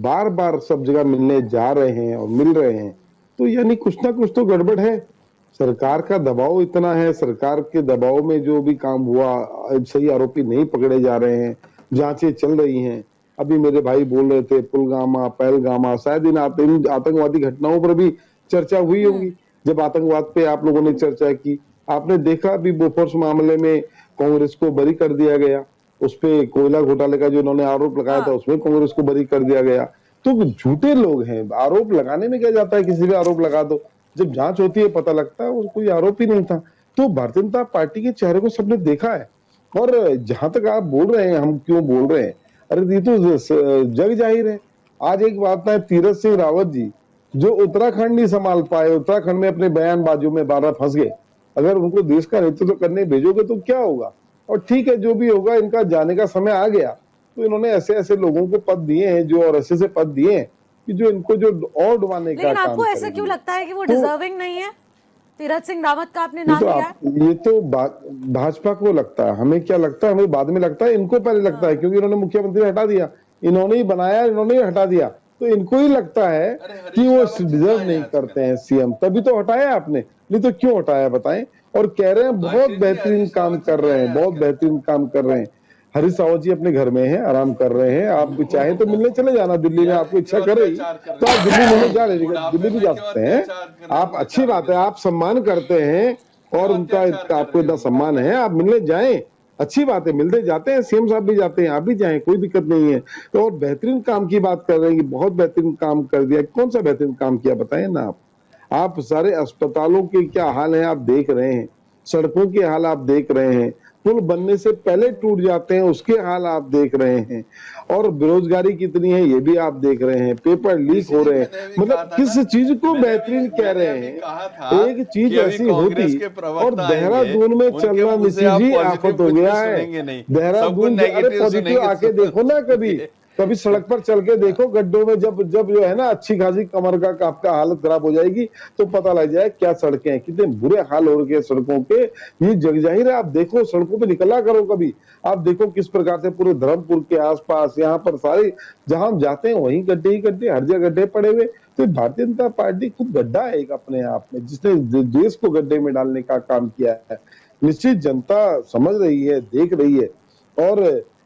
बार बार सब जगह मिलने जा रहे हैं और मिल रहे हैं, तो यानी कुछ ना कुछ तो गड़बड़ है। सरकार का दबाव इतना है, सरकार के दबाव में जो भी काम हुआ, सही आरोपी नहीं पकड़े जा रहे हैं, जांचें चल रही हैं। अभी मेरे भाई बोल रहे थे पुलवामा, पहलगामा, शायद इन आतंकवादी घटनाओं पर भी चर्चा हुई होगी। जब आतंकवाद पे आप लोगों ने चर्चा की, आपने देखा अभी बोफोर्स मामले में कांग्रेस को बरी कर दिया गया, उसपे कोयला घोटाले का जो उन्होंने आरोप लगाया था उसमें कांग्रेस को बरी कर दिया गया। तो झूठे लोग हैं, आरोप लगाने में क्या जाता है, किसी भी आरोप लगा दो, जब जांच होती है पता लगता है वो कोई आरोप ही नहीं था। तो भारतीय जनता पार्टी के चेहरे को सबने देखा है। और जहां तक आप बोल रहे हैं हम क्यों बोल रहे हैं, अरे ये तो जग जाहिर है। आज एक बात है, तीरथ सिंह रावत जी जो उत्तराखंड नहीं संभाल पाए, उत्तराखंड में अपने बयानबाजियों में बार फंस गए, अगर उनको देश का नेतृत्व करने भेजोगे तो क्या होगा? और ठीक है, जो भी होगा, इनका जाने का समय आ गया। तो इन्होंने ऐसे ऐसे लोगों को पद दिए हैं, जो और ऐसे पद दिए हैं कि जो इनको जो और डुबाने का काम करेंगे। लेकिन आपको ऐसा क्यों लगता है कि वो डिजर्विंग नहीं है? तीरथ सिंह रावत का आपने नाम लिया है। ये तो भाजपा को लगता है, हमें क्या लगता है, हमें बाद में लगता है, इनको पहले लगता है, क्योंकि इन्होंने मुख्यमंत्री हटा दिया, इन्होंने ही बनाया, इन्होंने ही हटा दिया, तो इनको ही लगता है कि वो डिजर्व नहीं करते हैं सीएम, तभी तो हटाया आपने, नहीं तो क्यों हटाया बताएं? और कह रहे हैं बहुत बेहतरीन काम कर रहे हैं, बहुत बेहतरीन काम कर रहे हैं। हरीश रावत जी अपने घर में हैं, आराम कर रहे हैं, आप चाहें तो मिलने चले जाना दिल्ली में, आपको इच्छा कर रही तो आप दिल्ली मिलने जा रहे, दिल्ली भी जा सकते हैं आप, अच्छी बात है, आप सम्मान करते हैं और उनका आपको इतना सम्मान है, आप मिलने जाएं, अच्छी बात है, मिलते जाते हैं, सीएम साहब भी जाते हैं, आप भी जाएं, कोई दिक्कत नहीं है। तो और बेहतरीन काम की बात कर रहे हैं कि बहुत बेहतरीन काम कर दिया, कौन सा बेहतरीन काम किया बताएं ना आप सारे अस्पतालों के क्या हाल है आप देख रहे हैं, सड़कों के हाल आप देख रहे हैं, पुल बनने से पहले टूट जाते हैं उसके हाल आप देख रहे हैं, और बेरोजगारी कितनी है ये भी आप देख रहे हैं, पेपर लीक हो रहे हैं, मतलब किस चीज को बेहतरीन कह रहे हैं। एक चीज ऐसी होती, और देहरादून में चलना निशी जी आफत हो गया है, देहरादून पॉजिटिव आके देखो ना कभी, कभी सड़क पर चल के देखो, गड्ढों में जब जब जो है ना अच्छी खासी कमर का आपका हालत खराब हो जाएगी तो पता लग जाए क्या सड़कें हैं, कितने बुरे हाल हो रखे हैं सड़कों के। ये जग जाहिर है, आप देखो सड़कों पे निकला करो कभी, आप देखो किस प्रकार से पूरे धर्मपुर के आसपास यहाँ पर सारे जहां हम जाते हैं वहीं गड्ढे ही गड्ढे, हर जगह गड्ढे पड़े हुए। तो भारतीय जनता पार्टी खूब गड्ढा है एक अपने आप में, जिसने देश को गड्ढे में डालने का काम किया है। निश्चित जनता समझ रही है, देख रही है। और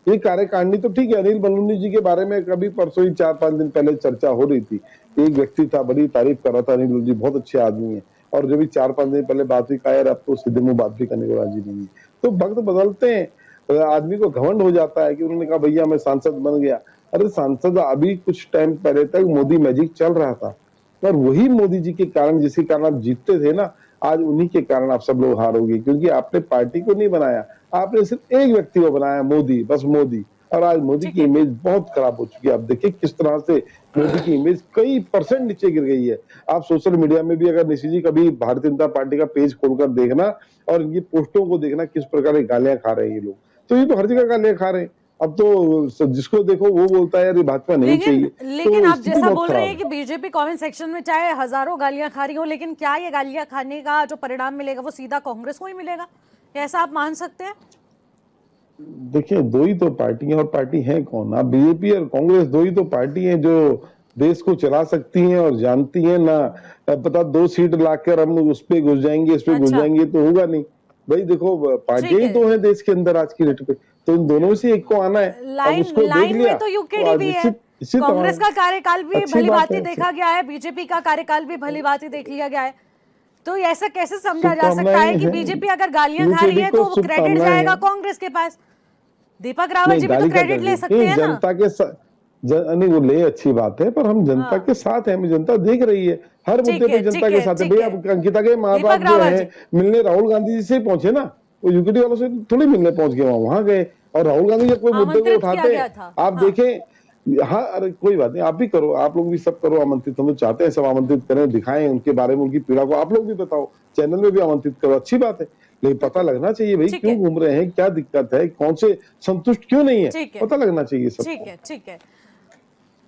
ये कार्यकारिणी तो ठीक है, अनिल बलूनी जी के बारे में कभी परसों ही 4-5 दिन पहले चर्चा हो रही थी। एक व्यक्ति था, बड़ी तारीफ कर रहा था, अनिल बलूनी जी बहुत अच्छे आदमी है, और जो भी 4-5 दिन पहले बात हुई कहा यार अब तो सीधे मुंह बात भी करने को राजी नहीं है। तो वक्त बदलते हैं, आदमी को घमंड हो जाता है कि उन्होंने कहा भैया मैं सांसद बन गया। अरे सांसद अभी कुछ टाइम पहले तक मोदी मैजिक चल रहा था, और वही मोदी जी के कारण, जिसके कारण आप जीतते थे ना, आज उन्हीं के कारण आप सब लोग हारोगे, क्योंकि आपने पार्टी को नहीं बनाया, आपने सिर्फ एक व्यक्ति को बनाया, मोदी, बस मोदी। और आज मोदी की इमेज बहुत खराब हो चुकी है। आप देखिए किस तरह से मोदी की इमेज कई % नीचे गिर गई है। आप सोशल मीडिया में भी अगर निशी जी कभी भारतीय जनता पार्टी का पेज खोलकर देखना और इनकी पोस्टों को देखना, किस प्रकार की गालियां खा रहे हैं ये लोग। तो ये तो हर जगह गालियां खा रहे हैं। अब तो जिसको देखो वो बोलता है यार ये भाजपा नहीं चाहिए। लेकिन तो आप स्थिति जैसा बहुत बोल खराब रहे है। हैं कि बीजेपी कमेंट सेक्शन में चाहे हजारों गालियां खा रही हो, लेकिन क्या ये गालियां खाने का जो परिणाम मिलेगा वो सीधा कांग्रेस को ही मिलेगा, ऐसा आप मान सकते हैं? देखिए दो ही तो पार्टियां, और पार्टी है कौन? आप बीजेपी और कांग्रेस दो ही तो पार्टी हैं जो देश को चला सकती हैं और जानती हैं ना। पता 2 सीट लाकर हम उस पे घुस जाएंगे, इस पे घुस अच्छा। जाएंगे तो होगा नहीं भाई। देखो पार्टियां ही है। दो हैं देश के अंदर आज की डेट पे, तो इन दोनों से एक को आना है। अब लाइन उसको देख लाइन लिया में तो यूकेडी भी है, कांग्रेस का कार्यकाल भी अच्छी भली बात भांति है। देखा गया है, बीजेपी का कार्यकाल भी भली भांति देख लिया गया है। तो ऐसा कैसे समझा जा सकता है शुभकामनाएं कि हैं। बीजेपी अगर गालियां खा रही है यूकेडी तो को वो क्रेडिट शुभकामनाएं जाएगा हैं। कांग्रेस के पास? दीपक रावत नहीं, जी भी तो गाली का क्रेडिट ले सकते हैं ना। जनता के नहीं वो ले अच्छी बात है, पर हम जनता के साथ हैं, जनता देख रही है हर मुद्दे पे, जनता के साथ है। भैया अब अंकिता के माँ बाप जो है मिलने राहुल गांधी जी से पहुंचे ना, वो यूकेडी वालों से थोड़ी मिलने पहुंच गए, वहां गए। और राहुल गांधी जब कोई मुद्दे को उठाते हैं, आप देखें, हाँ अरे कोई बात नहीं, आप भी करो, आप लोग भी सब करो आमंत्रित, हम लोग चाहते हैं सब आमंत्रित करें, दिखाएं उनके बारे में, उनकी पीड़ा को आप लोग भी बताओ, चैनल में भी आमंत्रित करो, अच्छी बात है। लेकिन पता लगना चाहिए भाई क्यों घूम रहे हैं, क्या दिक्कत है, कौन से संतुष्ट क्यों नहीं है, पता लगना चाहिए सब। ठीक है,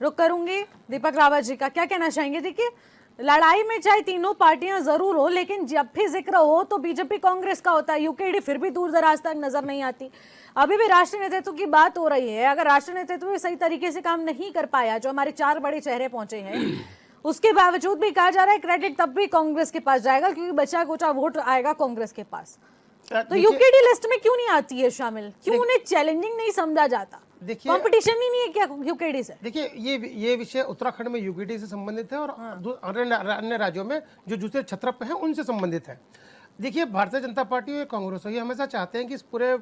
रुक करूंगी। दीपक रावत जी का क्या कहना चाहेंगे? देखिए लड़ाई में चाहे तीनों पार्टियां जरूर हो, लेकिन जब भी जिक्र हो तो बीजेपी कांग्रेस का होता है, यूकेडी फिर भी दूर दराज तक नजर नहीं आती। अभी भी राष्ट्रीय नेतृत्व की बात हो रही है, अगर राष्ट्रीय नेतृत्व भी सही तरीके से काम नहीं कर पाया, जो हमारे 4 बड़े चेहरे पहुंचे हैं, उसके बावजूद भी कहा जा रहा है क्रेडिट तब भी कांग्रेस के पास जाएगा, क्योंकि बचा कुचा वोट आएगा कांग्रेस के पास। तो यूकेडी लिस्ट में क्यों नहीं आती है शामिल? क्यों उन्हें चैलेंजिंग नहीं समझा जाता? देखिए कंपटीशन ही नहीं है क्या यूकेडी से? देखिए ये विषय उत्तराखंड में यूकेडी से संबंधित है, और अन्य राज्यों में जो दूसरे छत्रप हैं उनसे संबंधित है। देखिए भारतीय जनता पार्टी और कांग्रेस ये हमेशा चाहते हैं कि इस पूरे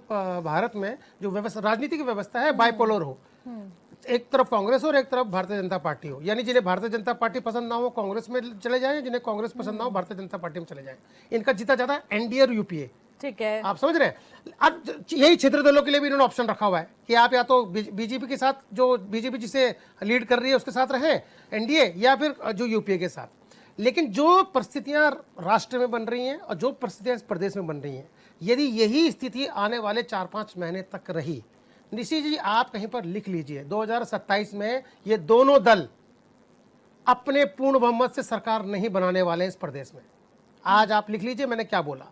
भारत में जो व्यवस्था, राजनीतिक व्यवस्था है, बाइपोलर हो। एक तरफ कांग्रेस और एक तरफ भारतीय जनता पार्टी हो, यानी जिन्हें भारतीय जनता पार्टी पसंद ना हो कांग्रेस में चले जाएं, जिन्हें कांग्रेस पसंद ना हो भारतीय जनता पार्टी में चले जाएं। इनका जीता जाता है एनडीए और यूपीए। ठीक है, आप समझ रहे हैं। अब यही क्षेत्र दलों के लिए भी इन्होंने ऑप्शन रखा हुआ है कि आप या तो बीजेपी के साथ, जो बीजेपी जिसे लीड कर रही है उसके साथ रहें एनडीए, या फिर जो यूपीए के साथ। लेकिन जो परिस्थितियां राष्ट्र में बन रही हैं और जो परिस्थितियां इस प्रदेश में बन रही हैं, यदि यही स्थिति आने वाले 4-5 महीने तक रही, निशी जी आप कहीं पर लिख लीजिए 2027 में ये दोनों दल अपने पूर्ण बहुमत से सरकार नहीं बनाने वाले इस प्रदेश में। आज आप लिख लीजिए मैंने क्या बोला।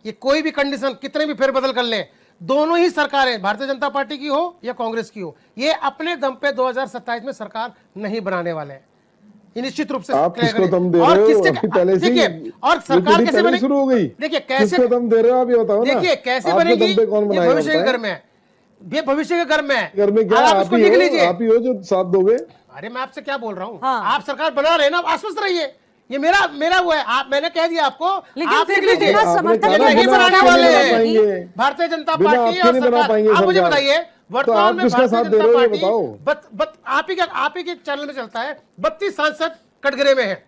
ये कोई भी कंडीशन कितने भी फेरबदल कर लें, दोनों ही सरकारें भारतीय जनता पार्टी की हो या कांग्रेस की हो, ये अपने दम पे 2027 में सरकार नहीं बनाने वाले हैं। निश्चित रूप से आप किसको दम दे रहे हो? अभी पहले से देखिए, और सरकार कैसे बनेगी शुरू हो गई। देखिए कैसे किसको दम दे रहे हो आप ये बताओ ना। देखिए कैसे आपके बनेगी, दम पे कौन ये बनाएगा भविष्य के बताएं? घर में है, ये भविष्य के घर में है। घर में क्या आप आप इसको ही लिख हो, लीजिए। आप ही हो जो साथ दोगे। अरे मैं आपसे क्या बोल रहा हूँ, हाँ। आप सरकार बना रहे हैं ना, आप आश्वस्त रहिए। ये मेरा वो है, आप मैंने कह दिया आपको, लेकिन आप फिर लिख भी लीजिए। बिना आपने समर्थन कहा नहीं बिना बनाने आपके वाले नहीं हैं। बना पाएंगे। भारतीय जनता बिना पार्टी आपके और नहीं बना सरकार, पाएंगे आप मुझे सरकार। बताइए वर्तमान आप में किसका भारतीय साथ दे जनता रहे हो ये पार्टी बताओ। आप ही के चैनल में चलता है, 32 सांसद कटघरे में है,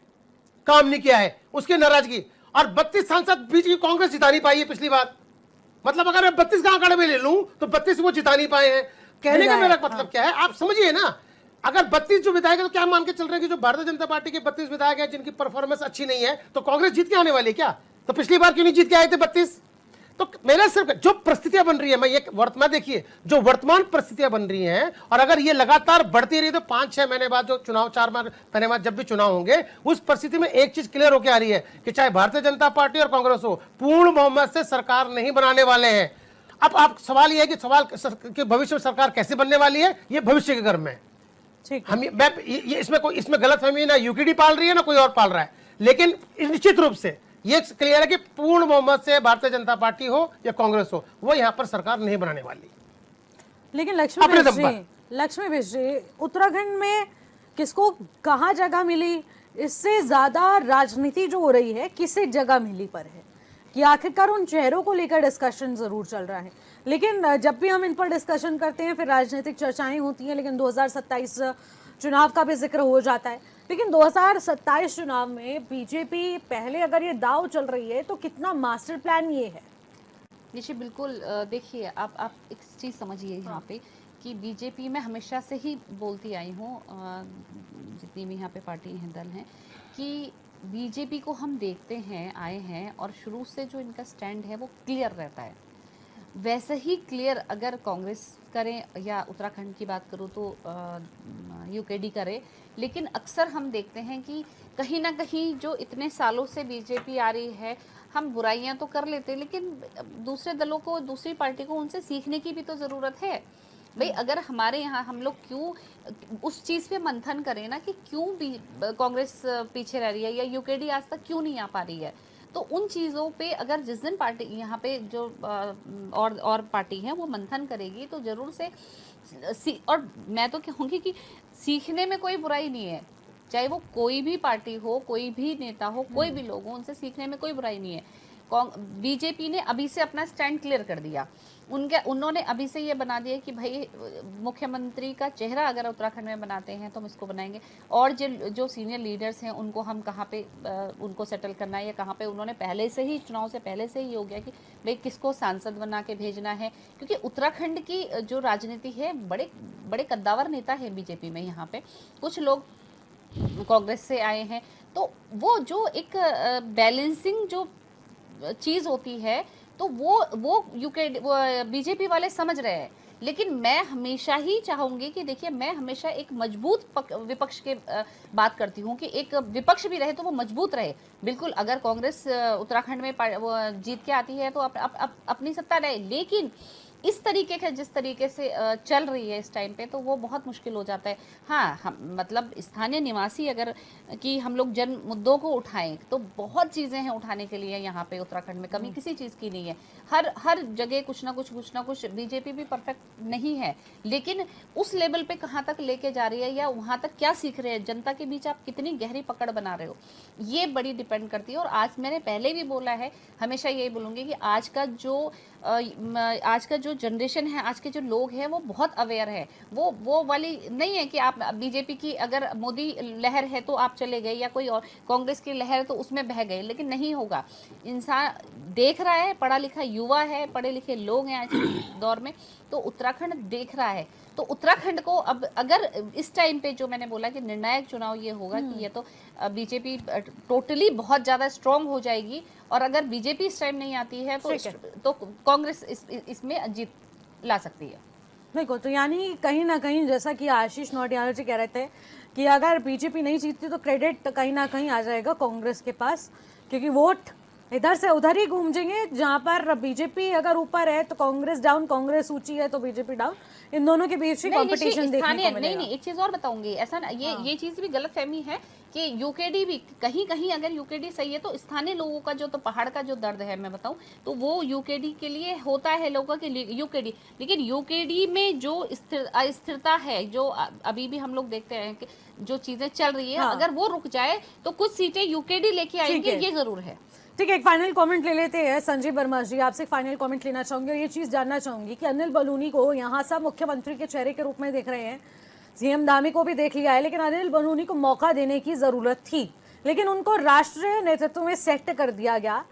काम नहीं किया है, उसकी नाराजगी। और 32 सांसद बीजेपी कांग्रेस जिता नहीं पाई है पिछली बार। मतलब अगर मैं 32 का आंकड़ा में ले लूं तो 32 वो जिता नहीं पाए हैं। कहने का मेरा मतलब क्या है, आप समझिए ना। अगर 32 जो विधायक है तो क्या मान के चल रहे हैं कि जो भारतीय जनता पार्टी के 32 विधायक हैं जिनकी परफॉर्मेंस अच्छी नहीं है, तो कांग्रेस जीत के आने वाली है क्या? तो पिछली बार क्यों नहीं जीत के आए थे 32? तो मेरा सिर्फ जो परिस्थितियां बन रही है, मैं ये वर्तमान देखिए जो वर्तमान परिस्थितियां बन रही हैं, और अगर ये लगातार बढ़ती रही तो 5-6 महीने बाद जो चुनाव, 4 महीने बाद जब भी चुनाव होंगे, उस परिस्थिति में एक चीज क्लियर होकर आ रही है कि चाहे भारतीय जनता पार्टी और कांग्रेस हो, पूर्ण बहुमत से सरकार नहीं बनाने वाले हैं। अब आप सवाल ये है कि भविष्य में सरकार कैसे बनने वाली है, ये भविष्य के गर्भ में ठीक है। ये इसमें गलतफहमी ना यूकेडी पाल रही है ना कोई और पाल रहा है, लेकिन निश्चित रूप से ये क्लियर है कि पूर्ण बहुमत से भारतीय जनता पार्टी हो या कांग्रेस हो, वो यहाँ पर सरकार नहीं बनाने वाली। लेकिन अपने दम पर। लक्ष्मी मिश्र, उत्तराखंड में किसको कहाँ जगह मिली, इससे ज्यादा राजनीति जो हो रही है किसे जगह मिली पर है कि आखिरकार उन चेहरों को लेकर डिस्कशन जरूर चल रहा है। लेकिन जब भी हम इन पर डिस्कशन करते हैं फिर राजनीतिक चर्चाएं होती हैं, लेकिन 2027 चुनाव का भी जिक्र हो जाता है। लेकिन 2027 चुनाव में बीजेपी पहले अगर ये दाव चल रही है तो कितना मास्टर प्लान ये है? निश्चित बिल्कुल। देखिए आप एक चीज़ समझिए यहाँ पे कि बीजेपी में हमेशा से ही बोलती आई हूँ, जितनी भी यहाँ पे पार्टी हैं, दल हैं, कि बीजेपी को हम देखते हैं, आए हैं, और शुरू से जो इनका स्टैंड है वो क्लियर रहता है। वैसे ही क्लियर अगर कांग्रेस करें या उत्तराखंड की बात करूँ तो यूकेडी करे, लेकिन अक्सर हम देखते हैं कि कहीं ना कहीं जो इतने सालों से बीजेपी आ रही है, हम बुराइयां तो कर लेते हैं, लेकिन दूसरे दलों को, दूसरी पार्टी को उनसे सीखने की भी तो ज़रूरत है। भाई अगर हमारे यहाँ हम लोग क्यों उस चीज़ पे मंथन करें ना कि क्यों कांग्रेस पीछे रह रही है या यूकेडी आज तक क्यों नहीं आ पा रही है, तो उन चीज़ों पे अगर जिस दिन पार्टी यहाँ पे जो और पार्टी है वो मंथन करेगी तो ज़रूर से और मैं तो कहूँगी कि सीखने में कोई बुराई नहीं है, चाहे वो कोई भी पार्टी हो, कोई भी नेता हो, कोई भी लोग हो, उनसे सीखने में कोई बुराई नहीं है। बीजेपी ने अभी से अपना स्टैंड क्लियर कर दिया, उन्होंने अभी से ये बना दिया कि भाई मुख्यमंत्री का चेहरा अगर उत्तराखंड में बनाते हैं तो हम इसको बनाएंगे, और जो सीनियर लीडर्स हैं उनको हम कहाँ पे उनको सेटल करना है या कहाँ पे, उन्होंने पहले से ही चुनाव से पहले से ही हो गया कि भाई किसको सांसद बना के भेजना है, क्योंकि उत्तराखंड की जो राजनीति है, बड़े बड़े कद्दावर नेता है बीजेपी में। यहाँ पे कुछ लोग कांग्रेस से आए हैं, तो वो जो एक बैलेंसिंग जो चीज़ होती है तो वो बीजेपी वाले समझ रहे हैं। लेकिन मैं हमेशा ही चाहूँगी कि देखिए, मैं हमेशा एक मजबूत विपक्ष के बात करती हूँ कि एक विपक्ष भी रहे तो वो मजबूत रहे। बिल्कुल, अगर कांग्रेस उत्तराखंड में जीत के आती है तो अपनी सत्ता रहे, लेकिन इस तरीके के जिस तरीके से चल रही है इस टाइम पे, तो वो बहुत मुश्किल हो जाता है। हाँ, हम मतलब स्थानीय निवासी अगर कि हम लोग जन मुद्दों को उठाएं तो बहुत चीज़ें हैं उठाने के लिए यहाँ पे उत्तराखंड में, कमी किसी चीज़ की नहीं है। हर जगह कुछ ना कुछ बीजेपी भी परफेक्ट नहीं है, लेकिन उस लेवल पे कहाँ तक लेके जा रही है या वहाँ तक क्या सीख रहे हैं, जनता के बीच आप कितनी गहरी पकड़ बना रहे हो, ये बड़ी डिपेंड करती है। और आज मैंने पहले भी बोला है, हमेशा यही बोलूँगी कि आज का जो जनरेशन है, आज के जो लोग हैं, वो बहुत अवेयर है। वो वाली नहीं है कि आप बीजेपी की अगर मोदी लहर है तो आप चले गए, या कोई और कांग्रेस की लहर तो उसमें बह गए, लेकिन नहीं होगा। इंसान देख रहा है, पढ़ा लिखा युवा है, पढ़े लिखे लोग हैं आज के दौर में, तो उत्तराखंड देख रहा है। तो उत्तराखंड को अब अगर इस टाइम पे जो मैंने बोला कि निर्णायक चुनाव ये होगा कि ये तो बीजेपी टोटली बहुत ज़्यादा स्ट्रांग हो जाएगी, और अगर बीजेपी इस टाइम नहीं आती है तो कांग्रेस इसमें जीत ला सकती है। देखो, तो यानी कहीं ना कहीं जैसा कि आशीष नौटियाल जी कह रहे थे कि अगर बीजेपी नहीं जीतती तो क्रेडिट कहीं ना कहीं आ जाएगा कांग्रेस के पास, क्योंकि वोट इधर से उधर ही घूमेंगे। जहां पर बीजेपी अगर ऊपर है तो कांग्रेस डाउन, कांग्रेस ऊंची है तो बीजेपी डाउन, इन दोनों के बीच ही कंपटीशन देखने को मिलेगा। नहीं, एक चीज और बताऊंगी, ऐसा ये चीज भी गलतफहमी है कि यूकेडी भी कहीं अगर यूकेडी सही है तो स्थानीय लोगों का जो, तो पहाड़ का जो दर्द है मैं बताऊं तो वो यूकेडी के लिए होता है, लोगों के लिए यूकेडी। लेकिन यूकेडी में जो अस्थिरता है, जो अभी भी हम लोग देखते हैं कि जो चीजें चल रही है, अगर वो रुक जाए तो कुछ सीटें यूकेडी लेके आएंगे, ये जरूर है। ठीक है, एक फाइनल कमेंट ले लेते हैं। संजीव वर्मा जी, आपसे फाइनल कमेंट लेना चाहूंगी और ये चीज जानना चाहूंगी कि अनिल बलूनी को यहाँ सब मुख्यमंत्री के चेहरे के रूप में देख रहे हैं, सीएम धामी को भी देख लिया है, लेकिन अनिल बलूनी को मौका देने की जरूरत थी, लेकिन उनको राष्ट्रीय नेतृत्व में सेट कर दिया गया।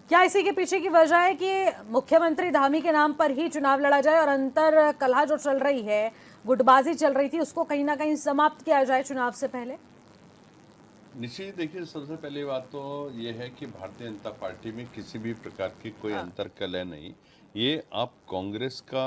क्या इसी के पीछे की वजह है कि मुख्यमंत्री धामी के नाम पर ही चुनाव लड़ा जाए और अंतर कलह जो चल रही है, गुटबाजी चल रही थी, उसको कहीं ना कहीं समाप्त किया जाए चुनाव से पहले? निश्चित देखिए, सबसे पहली बात तो ये है कि भारतीय जनता पार्टी में किसी भी प्रकार की कोई अंतर्कलह नहीं। ये आप कांग्रेस का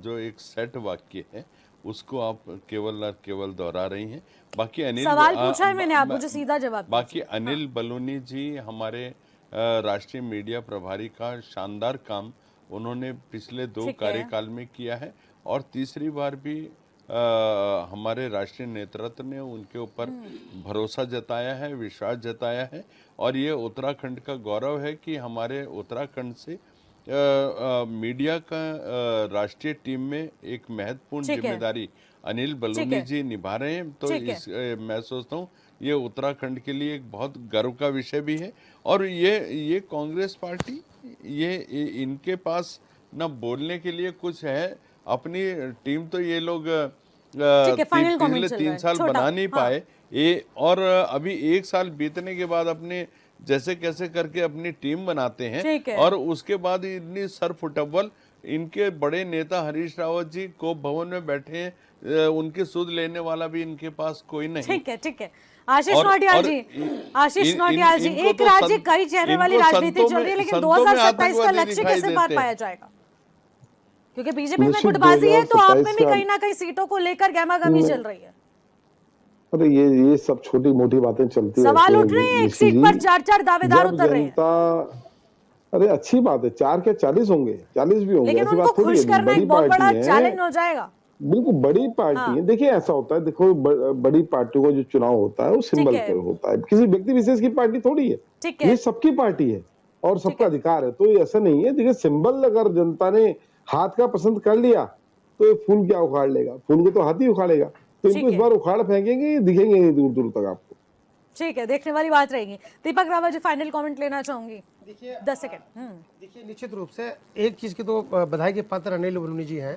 जो एक सेट वाक्य है उसको आप केवल और केवल दोहरा रही हैं। बाकी अनिल सवाल पूछा है मैंने, आप मुझे सीधा जवाब बाकी अनिल बलूनी जी हमारे राष्ट्रीय मीडिया प्रभारी का शानदार काम उन्होंने पिछले 2 ठीक है। कार्यकाल में किया है और तीसरी बार भी हमारे राष्ट्रीय नेतृत्व ने उनके ऊपर भरोसा जताया है, विश्वास जताया है और ये उत्तराखंड का गौरव है कि हमारे उत्तराखंड से मीडिया का राष्ट्रीय टीम में एक महत्वपूर्ण ठीक है। जिम्मेदारी अनिल बलूनी जी निभा रहे हैं। तो ठीक है। इस मैं सोचता हूँ ये उत्तराखंड के लिए एक बहुत गर्व का विषय भी है और ये कांग्रेस पार्टी ये इनके पास न बोलने के लिए कुछ है, अपनी टीम तो ये लोग final comment पिछले चल रहा 3 है, साल छोटा, बना नहीं हाँ। पाए ये और अभी 1 साल बीतने के बाद अपने जैसे कैसे करके अपनी टीम बनाते हैं ठीक है। और उसके बाद इतनी सरफुटबल इनके बड़े नेता हरीश रावत जी कोप भवन में बैठे हैं, उनकी सुध लेने वाला भी इनके पास कोई नहीं। ठीक है, ठीक है। आशीष नौटियाल जी, आशीष नौटियाल जी, इनको एक तो राज्य कई चेहरे वाली इनको राजनीति संतों चल रही है, में- लेकिन संतों में 2027 का आतंकवादी लक्ष्य दिखाई कैसे पार देते पाया हैं। जाएगा? क्योंकि बीजेपी में निश्चित गुटबाजी है तो आप में 2027 भी का- कहीं ना कहीं सीटों को लेकर गहमागहमी चल रही है। अरे ये सब छोटी मोटी बातें चलती सवाल रहती उठ रहे हैं, एक निश्चित सीट जी। पर 4 दावेदार जब उतर रहे हैं, जनता, अरे अच्छी बात है, 4 क्या 40 होंगे, 40 भी होंगे, लेकिन ऐसी उनको बात थोड़ी खुश है। करना बड़ी एक बहुत बड़ा पार्टी है, चैलेंज हो जाएगा। बिल्कुल बड़ी पार्टी है। देखिए ऐसा होता है, देखो बड़ी पार्टियों का जो चुनाव होता है वो सिंबल है। पर होता है, किसी व्यक्ति विशेष की पार्टी थोड़ी है। ठीक है। ये सबकी पार्टी है और सबका अधिकार है, तो ये ऐसा नहीं है। देखिए सिंबल अगर जनता ने हाथ का पसंद कर लिया तो ये फूल क्या उखाड़ लेगा, फूल को तो हाथ ही उखाड़ेगा। तो ठीक इनको इस है। बार उखाड़ फेंकेंगे, ये दिखेंगे नहीं दूर दूर तक आपको। ठीक है, देखने वाली बात रहेगी। दीपक रावत जी, फाइनल कमेंट लेना चाहूंगी, देखिए 10 सेकंड। देखिए निश्चित रूप से एक चीज़ की तो बधाई के पात्र अनिल बलूनी जी हैं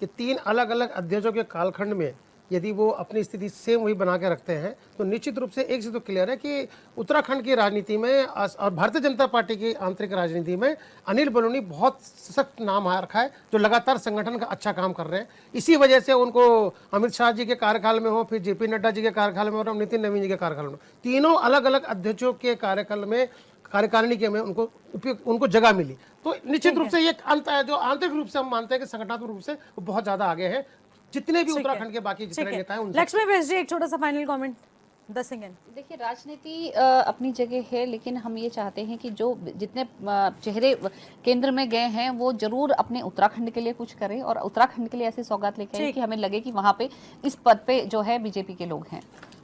कि 3 अलग अलग अध्यक्षों के कालखंड में यदि वो अपनी स्थिति सेम वही बना के रखते हैं तो निश्चित रूप से एक चीज़ तो क्लियर है कि उत्तराखंड की राजनीति में और भारतीय जनता पार्टी की आंतरिक राजनीति में अनिल बलूनी बहुत सख्त नाम आ रखा है, जो लगातार संगठन का अच्छा काम कर रहे हैं। इसी वजह से उनको अमित शाह जी के कार्यकाल में हो, फिर जेपी नड्डा जी के कार्यकाल में हो और नितिन नवीन जी के कार्यकाल में, तीनों अलग अलग अध्यक्षों के कार्यकाल में कार्यकारिणी के में उनको जगह मिली। तो निश्चित रूप से ये अंत है जो आंतरिक रूप से हम मानते हैं कि संगठनात्मक रूप से वो बहुत ज्यादा आगे है जितने भी उत्तराखंड के बाकी जितने नेता हैं उनसे। लक्ष्मी बेस जी, एक छोटा सा फाइनल कमेंट, 10 सेकंड। देखिए राजनीति अपनी जगह है, लेकिन हम ये चाहते हैं कि जो जितने चेहरे केंद्र में गए हैं वो जरूर अपने उत्तराखंड के लिए कुछ करें और उत्तराखंड के लिए ऐसी सौगात लेके आए कि हमें लगे कि वहाँ पे इस पद पे जो है बीजेपी के लोग हैं।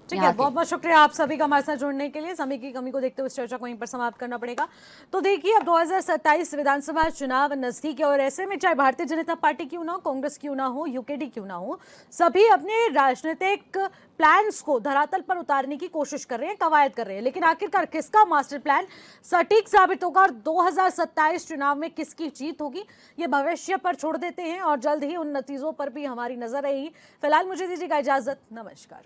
ठीक है, बहुत बहुत शुक्रिया आप सभी का हमारे साथ जुड़ने के लिए। समय की कमी को देखते हुए इस चर्चा को यहीं पर समाप्त करना पड़ेगा। तो देखिए, अब 2027 विधानसभा चुनाव नजदीक है और ऐसे में चाहे भारतीय जनता पार्टी क्यों ना हो, कांग्रेस क्यों ना हो, यूकेडी क्यों ना हो, सभी अपने राजनीतिक प्लान्स को धरातल पर उतारने की कोशिश कर रहे हैं, कवायद कर रहे हैं। लेकिन आखिरकार किसका मास्टर प्लान सटीक साबित होगा और 2027 चुनाव में किसकी जीत होगी, ये भविष्य पर छोड़ देते हैं और जल्द ही उन नतीजों पर भी हमारी नजर रहेगी। फिलहाल मुझे दीजिएगा इजाजत, नमस्कार।